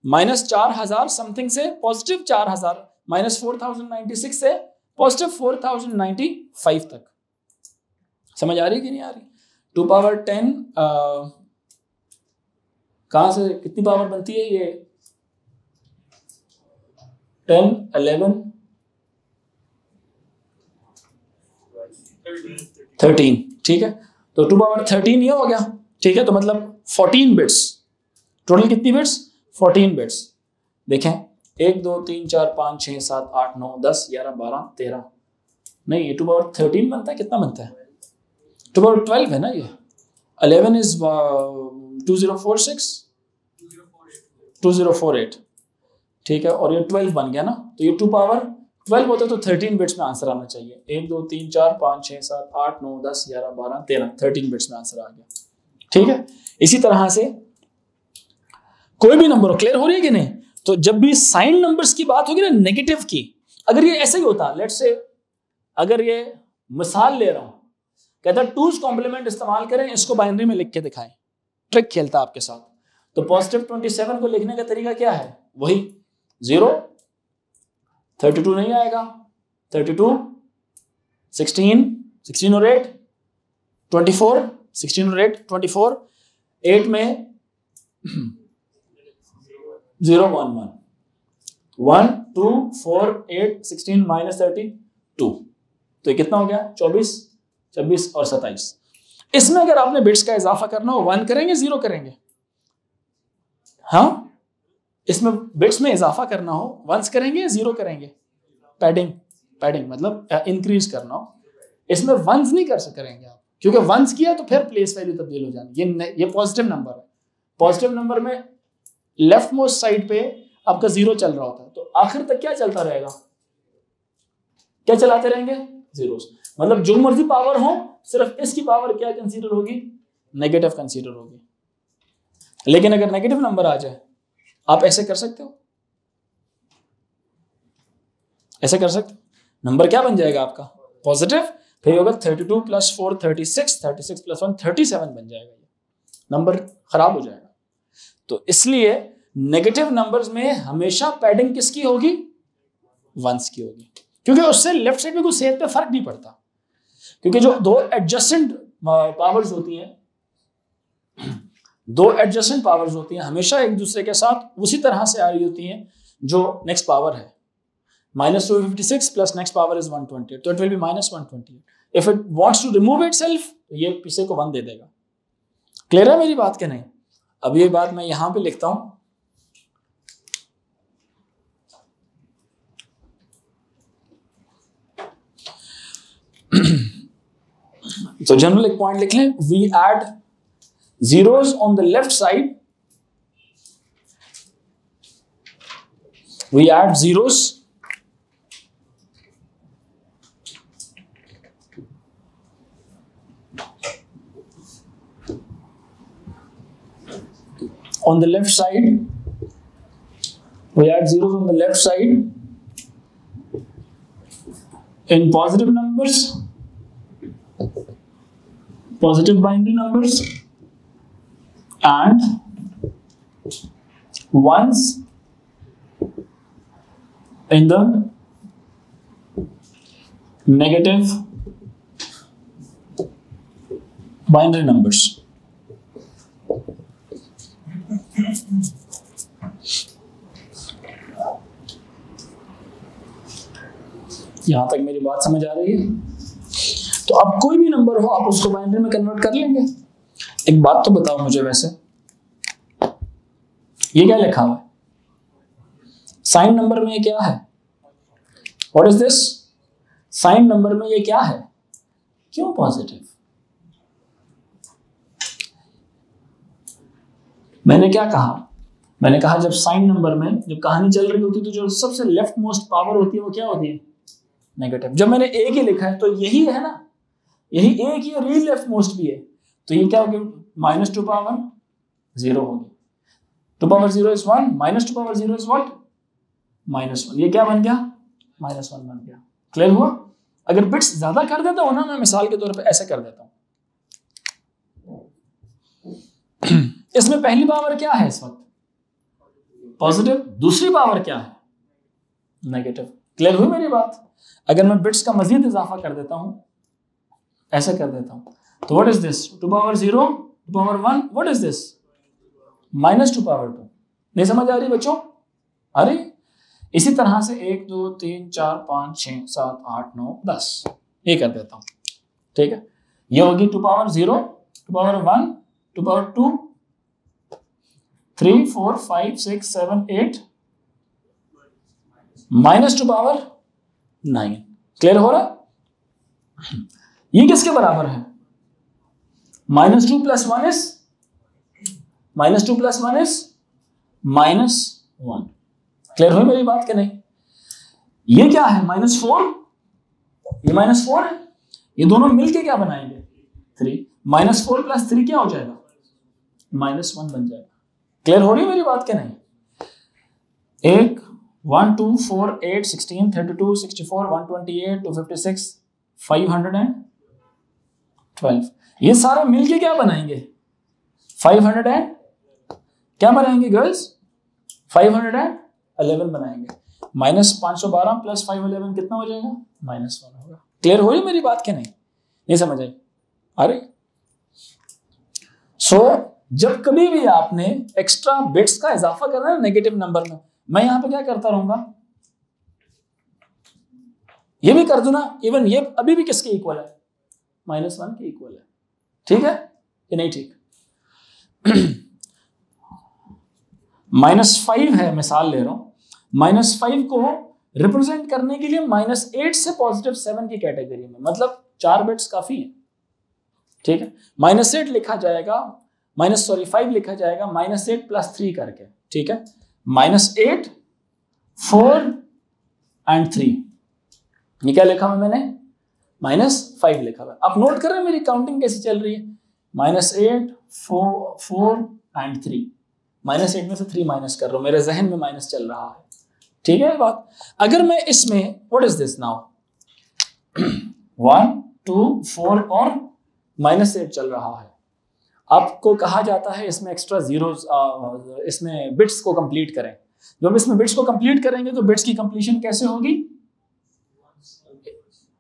-4000 समथिंग से +4000, -4096 से +4095 तक। समझ आ रही है कि नहीं आ रही? 2 पावर 10 कहां से कितनी पावर बनती है? ये 10 11 13, ठीक है। तो 2 पावर 13 ये हो गया, ठीक है। तो मतलब 14 बिट्स। टोटल कितनी बिट्स? 14 बिट्स। देखें 1 2 3 4 5 6 7 8 9 10 11 12 13, नहीं ये 2 पावर 13 बनता है। कितना बनता है? 2 पावर 12 है ना ये। 11 इज 2046 2048, ठीक है। और ये 12 बन गया ना, तो ये 2 पावर 12 होता है तो 13 बिट्स में आंसर आना चाहिए। 1 2 3 4 5 6 7 8 9 10 11 12 13, 13 बिट्स में आंसर आ गया, ठीक है। इसी तरह से कोई भी नंबर हो। क्लियर हो रही है कि नहीं? तो जब भी साइन नंबर्स की बात होगी ना, नेगेटिव की, अगर ये ऐसे ही होता, लेट्स से अगर ये मिसाल ले रहा हूं, कहता 2's कॉम्प्लीमेंट इस्तेमाल करें, इसको बाइनरी में लिख के दिखाएं, ट्रिक खेलता आपके साथ। तो +27 को लिखने का तरीका क्या है? वही 0 32 नहीं आएगा, 32 16 और 8 24, 16 और 8 24, 8 में 0 1 1 1 2 4 8 16 -32, तो ये कितना हो गया? 24 26 और 27। इसमें अगर आपने बिट्स का इजाफा करना हो 1 करेंगे 0 करेंगे? हाँ, इसमें बिट्स में इजाफा करना हो 1s करेंगे 0 करेंगे? पैडिंग मतलब इंक्रीज करना हो, इसमें 1s नहीं करेंगे आप, क्योंकि 1s किया तो फिर प्लेस वैल्यू तब्दील हो जाएगी। ये पॉजिटिव नंबर है। पॉजिटिव नंबर में लेफ्ट मोस्ट साइड पे आपका 0 चल रहा होता है, तो आखिर तक क्या चलता रहेगा? क्या चलाते रहेंगे? जीरोस। मतलब जो मर्जी पावर हो, सिर्फ इसकी पावर क्या कंसीडर होगी? नेगेटिव कंसीडर होगी। लेकिन अगर नेगेटिव नंबर आ जाए, आप ऐसे कर सकते हो, ऐसे कर सकते हो। नंबर क्या बन जाएगा आपका? पॉजिटिव, फिर होगा 32 + 4 36, 36 + 1 37 बन जाएगा। ये नंबर खराब हो जाएगा। तो इसलिए नेगेटिव नंबर्स में हमेशा पैडिंग किसकी होगी? 1s की होगी, क्योंकि उससे लेफ्ट साइड में कोई सेहत पे फर्क नहीं पड़ता। क्योंकि जो दो एडजस्टेंट पावर्स होती हैं, हमेशा एक दूसरे के साथ उसी तरह से आ रही होती हैं जो नेक्स्ट पावर है। -256 प्लस नेक्स्ट पावर इज 128, तो it will be -128। If it wants to remove itself, ये पीछे को 1 दे देगा। क्लियर है मेरी बात के नहीं? अब ये बात मैं यहां पे लिखता हूं। तो जनरल एक पॉइंट लिख लें, we add zeros on the left side, we add zeros on the left side, in positive numbers, positive binary numbers, and ones in the negative binary numbers. यहां तक मेरी बात समझ आ रही है? तो अब कोई भी नंबर हो आप उसको बाइनरी में कन्वर्ट कर लेंगे। एक बात तो बताओ मुझे, वैसे ये क्या लिखा हुआ है साइन नंबर में? ये क्या है? What is this? Sign number में ये क्या है? क्यों पॉजिटिव? मैंने क्या कहा? मैंने कहा जब साइन नंबर में जब कहानी चल रही होती है तो जो सबसे लेफ्ट मोस्ट पावर होती है वो क्या होती है? नेगेटिव। जब मैंने एक ही लिखा है तो यही है ना, यही एक ही और यही लेफ्ट मोस्ट भी है, तो ये क्या होगी? माइनस टू पावर 0 होगी। Two power 0 is 1, minus two power 0 is what? -1। ये क्या बन गया? -1 बन गया। क्लियर हुआ? अगर बिट्स ज्यादा कर देता हूं ना, मैं मिसाल के तौर पे ऐसे कर देता हूं। इसमें पहली पावर क्या है इस वक्त? पॉजिटिव। दूसरी पावर क्या है? नेगेटिव। क्लियर हुई मेरी बात? अगर मैं बिट्स का मजीद इजाफा कर देता हूं, ऐसे कर देता हूं, तो what is this? 2 power 0, 2 power 1, what is this? -2 power 2। नहीं समझ आ रही बच्चों? अरे इसी तरह से 1 2 3 4 5 6 7 8 9 10 ये कर देता हूं। ठीक है, ये होगी 2 power 0, 2 power 1, 2 power 2, 3 4 5 6 7 8, -2 power 9। Clear हो रहा? ये किसके बराबर है? -2 + 1 इज -2 + 1 इज -1। क्लियर हुई मेरी बात कि नहीं? ये क्या है? -4। ये -4 है। ये दोनों मिलके क्या बनाएंगे? 3। -4 + 3 क्या हो जाएगा? -1 बन जाएगा। क्लियर हो रही है मेरी बात कि नहीं? 1 1 2 4 8 16 32 64 128 256 512। ये सारे मिलके क्या बनाएंगे? 500 एंड क्या बनाएंगे गर्ल्स? 511 बनाएंगे। -512 + 511 कितना हो जाएगा? -1 होगा। क्लियर हो रही मेरी बात के नहीं समझ आई? अरे सो जब कभी भी आपने एक्स्ट्रा बिट्स का इजाफा करना है नेगेटिव नंबर में, मैं यहां पे क्या करता रहूंगा? ये भी कर दूं ना, इवन ये अभी भी किसके इक्वल है? -1 के इक्वल है। ठीक है कि नहीं? ठीक। -5 है, मिसाल ले रहा हूं। -5 को रिप्रेजेंट करने के लिए -8 से +7 की कैटेगरी में, मतलब 4 बिट्स काफी है। ठीक है, -8 लिखा जाएगा, 5 लिखा जाएगा -8 + 3 करके। ठीक है, -8 4 एंड 3। ये क्या लिखा हुआ मैंने? -5 लिखा हुआ। आप नोट कर रहे हैं मेरी काउंटिंग कैसी चल रही है? -8 4 एंड 3। -8 में से 3 माइनस कर रहा हूं, मेरे जहन में माइनस चल रहा है। ठीक है बात? अगर मैं इसमें व्हाट इज दिस नाउ 1 2 4 और -8 चल रहा है, आपको कहा जाता है इसमें एक्स्ट्रा जीरोस, इसमें बिट्स को कंप्लीट करें। जब इसमें बिट्स को कंप्लीट करेंगे तो बिट्स की कंप्लीशन कैसे होगी?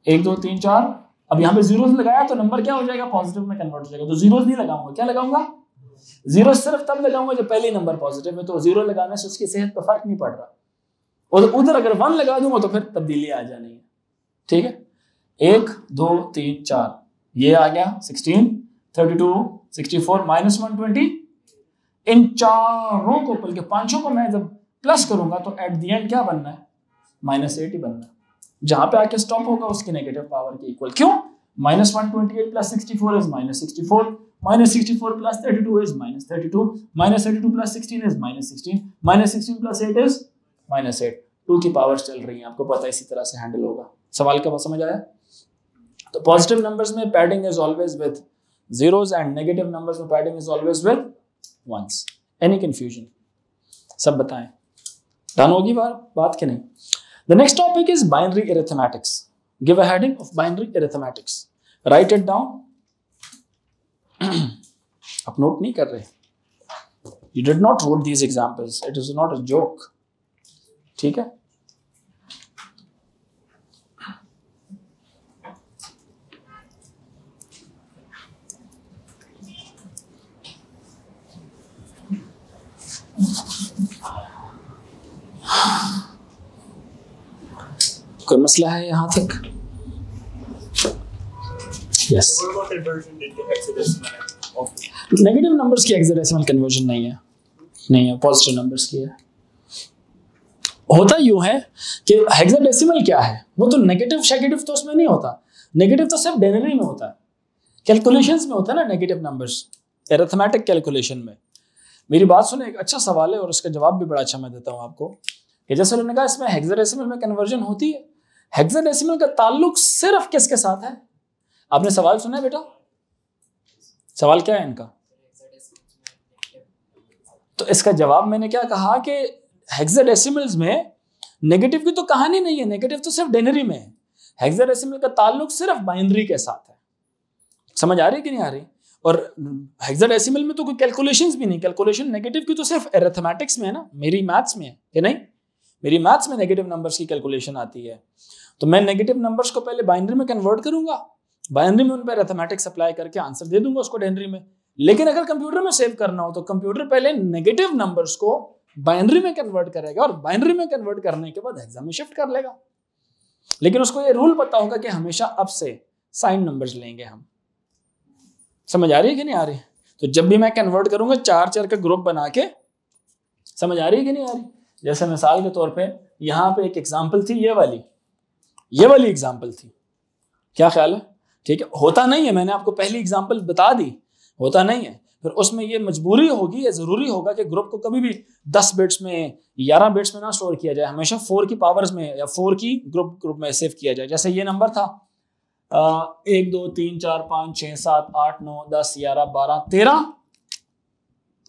1 2 3 4। अब यहाँ पे जीरोस लगाया तो नंबर क्या हो जाएगा? पॉजिटिव में कन्वर्ट हो जाएगा। तो जीरोस नहीं लगाऊंगा, क्या लगाऊंगा? जीरो सिर्फ तब लगाऊंगा जब पहले नंबर पॉजिटिव है, तो जीरो लगाने से उसकी सेहत पर फर्क नहीं पड़ रहा। और उधर अगर 1 लगा दूंगा तो फिर तब्दीली आ जानी है। ठीक है, 1 2 3 4 ये आ गया 16 32 64 -120। इन चारों को बल्कि पांचों को मैं जब प्लस करूंगा तो एट द एंड क्या बनना है? -8 ही बनना है। जहां पे आके स्टॉप होगा उसकी नेगेटिव पावर के इक्वल। क्यों? -128 + 64 इज -64, -64 + 32 is -32, -32 + 16 is -16, -16 + 8 is -8। 2 की पावर्स चल रही हैं, आपको पता है, इसी तरह से हैंडल होगा। सवाल का समझ आया? तो पॉजिटिव नंबर्स में padding is always with zeros and negative numbers में padding is always with ones। Any confusion? सब बताएं। डन होगी बात कि नहीं? The next topic is binary arithmetics. Give a heading of binary arithmetics. Write it down. आप note नहीं कर रहे? You did not wrote these examples. It is not a joke. ठीक है? कोई मसला है यहाँ तक? यस, नेगेटिव नंबर्स की हेक्साडेसिमल कन्वर्जन नहीं है, पॉजिटिव नंबर्स की है। होता यूं है कि हेक्साडेसिमल क्या है, वो तो नेगेटिव शेगेटिव तो उसमें नहीं होता, नेगेटिव तो सिर्फ डेनरी में होता है, कैलकुलेशंस में होता है ना नेगेटिव नंबर्स, एरिथमेटिक कैलकुलेशन में। मेरी बात सुने, एक अच्छा सवाल है और उसका जवाब भी बड़ा अच्छा मैं देता हूँ आपको, कि जैसे उन्होंने कहा इसमें हेक्साडेसिमल में कन्वर्जन होती है, हेक्साडेसिमल का ताल्लुक सिर्फ किसके साथ है? आपने सवाल सुना है बेटा? सवाल क्या है इनका? तो इसका जवाब मैंने क्या कहा कि हेक्साडेसिमल्स में नेगेटिव की तो कहानी नहीं है, नेगेटिव तो सिर्फ डेनरी में है, हेक्साडेसिमल का ताल्लुक सिर्फ बाइनरी के साथ है। समझ आ रही कि नहीं आ रही? और हेक्साडेसिमल में तो कोई कैलकुलेशंस भी नहीं, कैलकुलेशन नेगेटिव की तो सिर्फ अरिथमेटिक्स में है ना, मेरी मैथ्स में है कि नहीं? मेरी मैथ्स में नेगेटिव नंबर्स की कैलकुलेशन आती है, तो मैं नेगेटिव नंबर्स को पहले बाइनरी में कन्वर्ट करूंगा, बाइनरी में उन पर अरिथमेटिक्स अप्लाई करके आंसर दे दूंगा उसको डेनरी में। लेकिन अगर कंप्यूटर में सेव करना हो तो कंप्यूटर पहले नेगेटिव नंबर्स को बाइनरी में कन्वर्ट करेगा और बाइनरी में कन्वर्ट करने के बाद हेक्सा में शिफ्ट कर लेगा। लेकिन उसको ये रूल पता होगा कि हमेशा अब से साइन नंबर्स लेंगे हम। समझ आ रही है कि नहीं आ रही? तो जब भी मैं कन्वर्ट करूंगा 4 का ग्रुप बना के, समझ आ रही है कि नहीं आ रही? जैसे मिसाल के तौर पे यहाँ पे एक एग्जाम्पल थी, ये वाली एग्जाम्पल थी, क्या ख्याल है? ठीक है, होता नहीं है, मैंने आपको पहली एग्जाम्पल बता दी, होता नहीं है, फिर उसमें ये मजबूरी होगी या जरूरी होगा कि ग्रुप को कभी भी 10 बिट्स में 11 बिट्स में ना स्टोर किया जाए, हमेशा 4 की पावर्स में या 4 की ग्रुप में सेव किया जाए। जैसे ये नंबर था 1 2 3 4 5 6 7 8 9 10 11 12 13,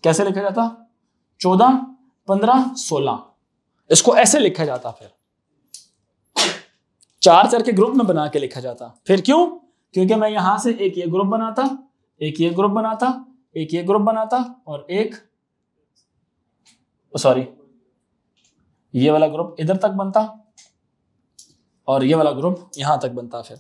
कैसे लिखा जाता? 14 15 16, इसको ऐसे लिखा जाता, फिर 4 के ग्रुप में बना के लिखा जाता। फिर क्यों? क्योंकि मैं यहां से एक ये ग्रुप बनाता, एक ये ग्रुप बनाता, एक ये ग्रुप बनाता और एक ये वाला ग्रुप इधर तक बनता और ये वाला ग्रुप यहां तक बनता। फिर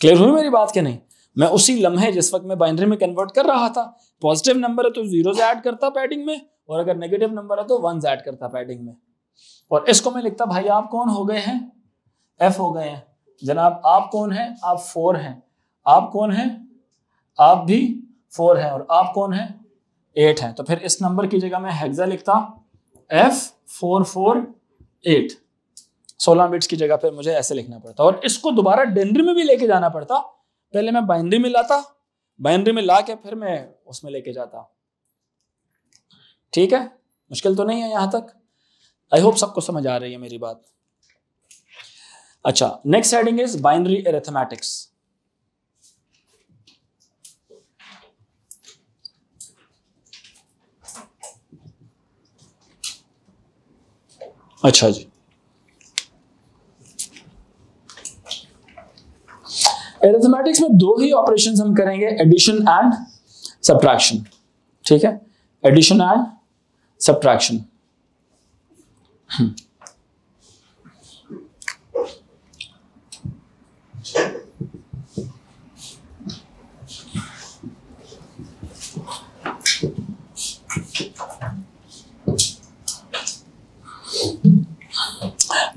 क्लियर हुई मेरी बात कि नहीं? मैं उसी लम्हे जिस वक्त मैं बाइनरी में कन्वर्ट कर रहा था, पॉजिटिव नंबर है तो 0s ऐड करता पैडिंग में, और अगर नेगेटिव नंबर है तो 1s ऐड करता पैडिंग में। और इसको मैं लिखता, भाई आप कौन हो गए हैं? F हो गए हैं। जनाब आप कौन हैं? आप 4 हैं। आप कौन हैं? आप भी 4 हैं। और आप कौन हैं? 8 हैं। तो फिर इस नंबर की जगह मैं हेक्सा लिखता F448, 16 बिट्स की जगह फिर मुझे ऐसे लिखना पड़ता, और इसको दोबारा डेनरी में भी लेके जाना पड़ता। पहले मैं बाइनरी में लाता, बाइनरी में ला के फिर मैं उसमें लेके जाता। ठीक है, मुश्किल तो नहीं है यहां तक? आई होप सबको समझ आ रही है मेरी बात। अच्छा, next heading is binary arithmetics. अच्छा जी, अरिथमेटिक्स में 2 ही ऑपरेशंस हम करेंगे, एडिशन एंड सब्ट्रैक्शन। ठीक है, एडिशन एंड सब्ट्रैक्शन।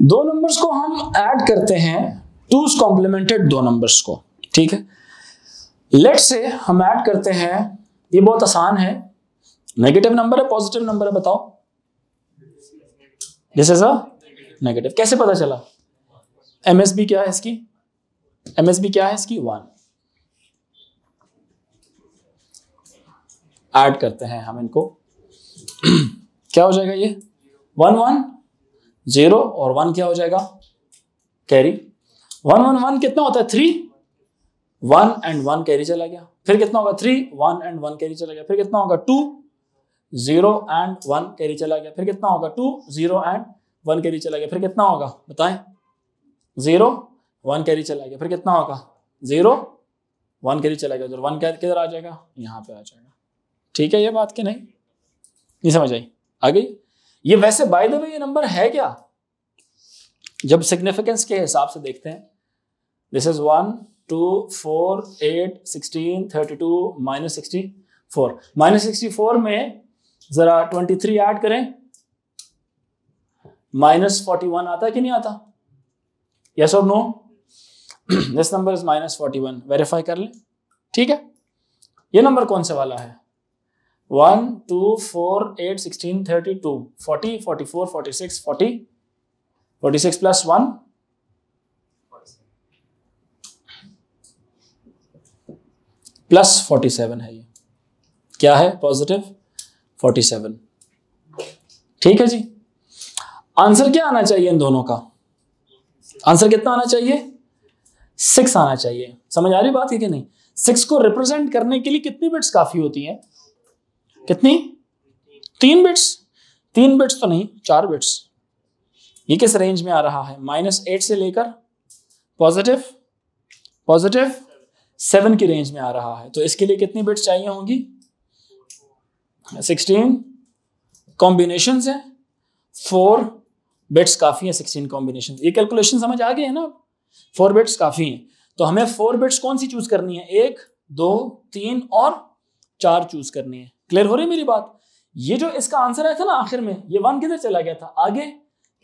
दो नंबर्स को हम ऐड करते हैं, 2's कॉम्प्लीमेंटेड 2 नंबर्स को। ठीक है, लेट्स से हम ऐड करते हैं, ये बहुत आसान है, नेगेटिव नंबर है पॉजिटिव नंबर है, बताओ। This is a negative. कैसे पता चला? एमएसबी क्या है इसकी? एमएसबी क्या है इसकी? 1। ऐड करते हैं हम इनको, क्या हो जाएगा ये? 1 1 0 और 1 क्या हो जाएगा? कैरी। 1 1 1 कितना होता है? 3। 1 and 1 कैरी चला गया। फिर कितना होगा? 3 1 and 1 कैरी चला गया। फिर कितना होगा? 2 0 and 1 कैरी चला गया। फिर कितना होगा? 2 0 and 1 कैरी चला गया। फिर कितना होगा बताएं? 0 1 कैरी चला गया। फिर कितना होगा? 0 1 कैरी चला गया। 1 किधर आ जाएगा? यहाँ पे आ जाएगा। ठीक है ये बात कि नहीं समझ आई? आ गई? ये वैसे बाय द वे ये नंबर है क्या? जब सिग्निफिकेंस के हिसाब से देखते हैं, दिस इज 1 2 4 8 16 32 -64। -64 में जरा 23 ऐड करें, -41 आता है कि नहीं आता? यस और no? This number is -41, verify कर लें, ठीक है। ये नंबर कौन से वाला है? 1 2 4 8 16 32 40 44 46 40 46 प्लस 1 प्लस 47 है। ये क्या है? पॉजिटिव 47, ठीक है जी। आंसर क्या आना चाहिए इन दोनों का? आंसर कितना आना चाहिए? 6 आना चाहिए। समझ आ रही बात है कि नहीं? 6 को रिप्रेजेंट करने के लिए कितनी बिट्स काफी होती हैं? कितनी? 3 बिट्स। 3 बिट्स तो नहीं, 4 बिट्स। ये किस रेंज में आ रहा है? -8 से लेकर पॉजिटिव 7 की रेंज में आ रहा है। तो इसके लिए कितनी बिट्स चाहिए होंगी? 16 कॉम्बिनेशन है, 4 बिट्स काफी है। 16 कॉम्बिनेशन, ये कैलकुलेशन समझ आ गए है ना? 4 बिट्स काफी हैं। तो हमें 4 बिट्स कौन सी चूज करनी है? 1 2 3 और 4 चूज करनी है। क्लियर हो रही है मेरी बात? ये जो इसका आंसर आया था ना आखिर में, ये 1 किधर चला गया था? आगे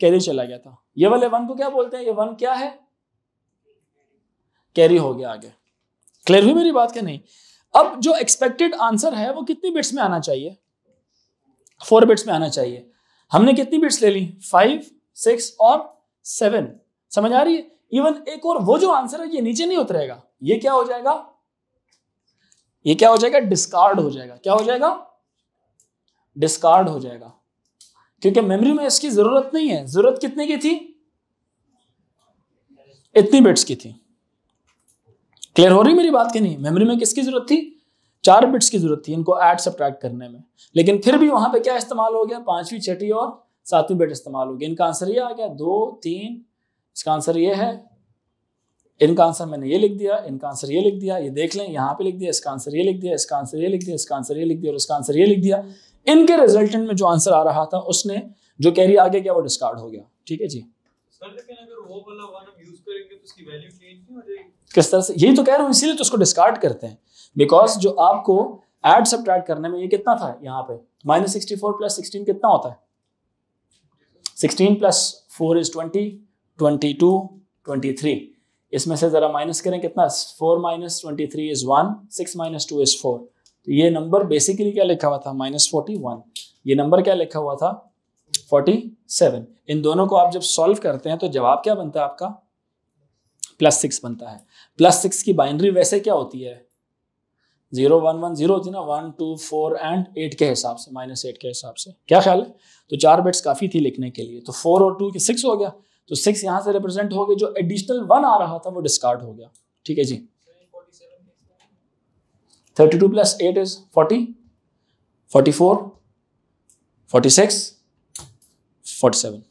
कैरी चला गया था। ये वाले 1 को क्या बोलते हैं? ये 1 क्या है? कैरी हो गया आगे। क्लियर हुई मेरी बात क्या नहीं? अब जो एक्सपेक्टेड आंसर है वो कितनी बिट्स में आना चाहिए? 4 बिट्स में आना चाहिए। हमने कितनी बिट्स ले ली? 5 6 और 7। समझ आ रही है? इवन एक और वो जो आंसर है ये नीचे नहीं उतरेगा। ये क्या हो जाएगा? ये क्या हो जाएगा? डिस्कार्ड हो जाएगा। क्या हो जाएगा? डिस्कार्ड हो जाएगा, क्योंकि मेमोरी में इसकी जरूरत नहीं है। जरूरत कितने की थी? इतनी बिट्स की थी। क्लियर हो रही मेरी बात की नहीं? मेमोरी में किसकी जरूरत थी? 4 बिट्स की जरूरत थी इनको ऐड सब्ट्रैक्ट करने में। लेकिन फिर भी वहां पे क्या इस्तेमाल हो गया? 5वीं 6वीं और 7वीं बिट इस्तेमाल हो गया। इनका आंसर ये आ गया 2 3। इसका आंसर ये है। इनका आंसर मैंने ये लिख दिया, इनका आंसर ये लिख दिया। ये देख लें, यहाँ पे लिख दिया, इसका आंसर ये लिख दिया, इसका आंसर ये लिख दिया, इसका आंसर ये लिख दिया और इसका आंसर ये लिख दिया। इनके रिजल्टेंट में जो आंसर आ रहा था उसने जो कैरी आगे गया वो डिस्कार्ड हो गया। ठीक है जी। सर लेकिन अगर वो वाला वन हम यूज करेंगे तो उसकी वैल्यू चेंज नहीं हो जाएगी? किस तरह से? यही तो कह रहा हूँ, इसीलिए तो उसको डिस्कार्ड करते हैं। बिकॉज जो आपको ऐड सब्ट्रैक्ट करने में ये कितना था यहाँ पे? -64 + 16 कितना होता है? 16 + 4 = 20, 22, 23। इसमें से जरा माइनस करें, कितना? 4 - 23 = 1, 6 - 2 = 4। तो ये नंबर बेसिकली क्या लिखा हुआ था? -41। ये नंबर क्या लिखा हुआ था? 47। इन दोनों को आप जब सॉल्व करते हैं तो जवाब क्या बनता है आपका? +6 बनता है। +6 की बाइनरी वैसे क्या होती है? 0 1 1 0 होती है ना, 1 2 4 एंड 8 के हिसाब से, -8 के हिसाब से। क्या ख्याल है? तो 4 बिट्स काफी थी लिखने के लिए। तो 4 और 2 के 6 हो गया। तो 6 यहाँ से रिप्रेजेंट हो गए। जो एडिशनल 1 आ रहा था वो डिस्कार्ड हो गया। ठीक है जी। 32 + 8 = 40, 44, 46, 47।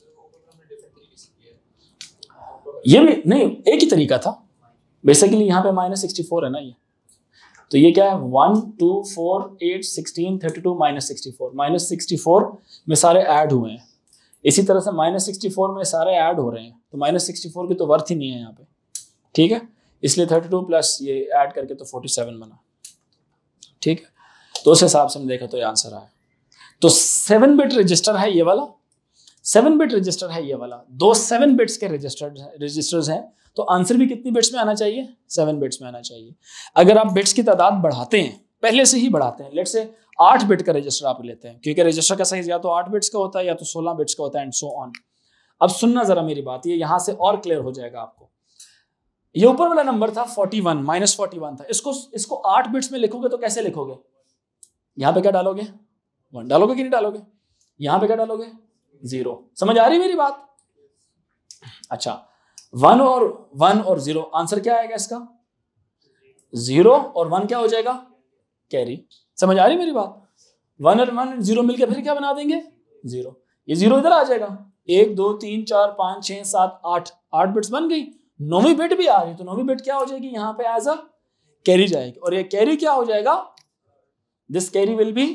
ये भी नहीं, एक ही तरीका था बेसिकली। यहाँ पे -64 है ना ये। तो ये क्या है? 1 2 4 8 16 32 -64। -64 में सारे ऐड हुए हैं। इसी तरह से -64 में सारे ऐड हो रहे हैं। तो -64 की तो वर्थ ही नहीं है यहाँ पे। ठीक है, इसलिए 32 प्लस ये ऐड करके तो 47 बना। ठीक है, तो उस हिसाब से हम देखा तो ये आंसर आया। तो 7 बिट रजिस्टर है ये वाला, 7 बिट रजिस्टर है ये वाला। 2 7 बिट्स के रजिस्टर्स हैं। तो आंसर भी कितनी बिट्स में आना चाहिए? 7 बिट्स में आना चाहिए। अगर आप बिट्स की तादाद बढ़ाते हैं, पहले से ही बढ़ाते हैं, लेट से 8 बिट का रजिस्टर आप लेते हैं, क्योंकि रजिस्टर का साइज या तो 8 बिट्स का होता है या तो 16 बिट्स का होता है एंड सो ऑन। अब सुनना जरा मेरी बात, ये यहां से और क्लियर हो जाएगा आपको। ये ऊपर वाला नंबर था 41, -41 था। इसको 8 बिट्स में लिखोगे तो कैसे लिखोगे? यहां पे क्या डालोगे? 1 डालोगे कि नहीं डालोगे? यहां पे क्या डालोगे? 0। समझ आ रही मेरी बात? अच्छा, 1 और 0, आंसर क्या आएगा इसका? 0 और 1 क्या हो जाएगा? कैरी। समझ आ रही मेरी बात? 1 और 1 0 मिलकर फिर क्या बना देंगे? 0। ये 0 इधर आ जाएगा। 1 2 3 4 5 6 7 8 बिट्स बन गई। 9वीं बिट भी आ रही, तो 9वीं बिट क्या हो जाएगी? यहाँ पे एज अ कैरी जाएगी। और ये कैरी क्या हो जाएगा? This carry will be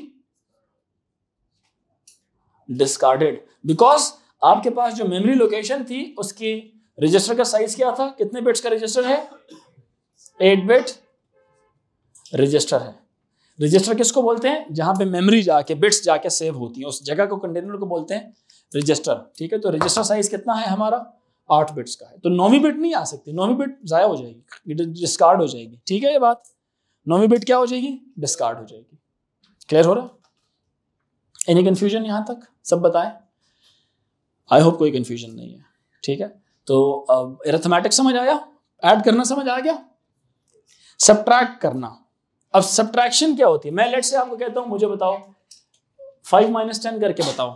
discarded, because आपके पास जो मेमोरी लोकेशन थी उसकी रजिस्टर का साइज क्या था? कितने बिट्स का रजिस्टर है? 8 बिट रजिस्टर है। रजिस्टर किसको बोलते हैं? जहां पे मेमोरी जाके बिट्स जाके सेव होती है, उस जगह को, कंटेनर को बोलते हैं रजिस्टर। ठीक है, तो रजिस्टर साइज कितना है हमारा? 8 बिट्स का है, तो 9वीं बिट नहीं आ सकती, 9वीं बिट जाया हो जाएगी, डिस्कार्ड हो जाएगी। ठीक है ये बात, 9वीं बिट क्या हो जाएगी, डिस्कार्ड हो जाएगी। क्लियर हो रहा? एनी कंफ्यूजन यहां तक? सब बताएं। आई होप कोई कंफ्यूजन नहीं है। ठीक है, तो अरिथमेटिक समझ आया, ऐड करना समझ आ गया, सब्ट्रैक्ट करना। अब सब्ट्रैक्शन क्या होती है, मैं लेट से आपको कहता हूं मुझे बताओ 5 - 10 करके बताओ।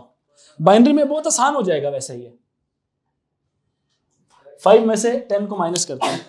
बाइनरी में बहुत आसान हो जाएगा वैसे ही है, 5 में से 10 को माइनस करते हैं,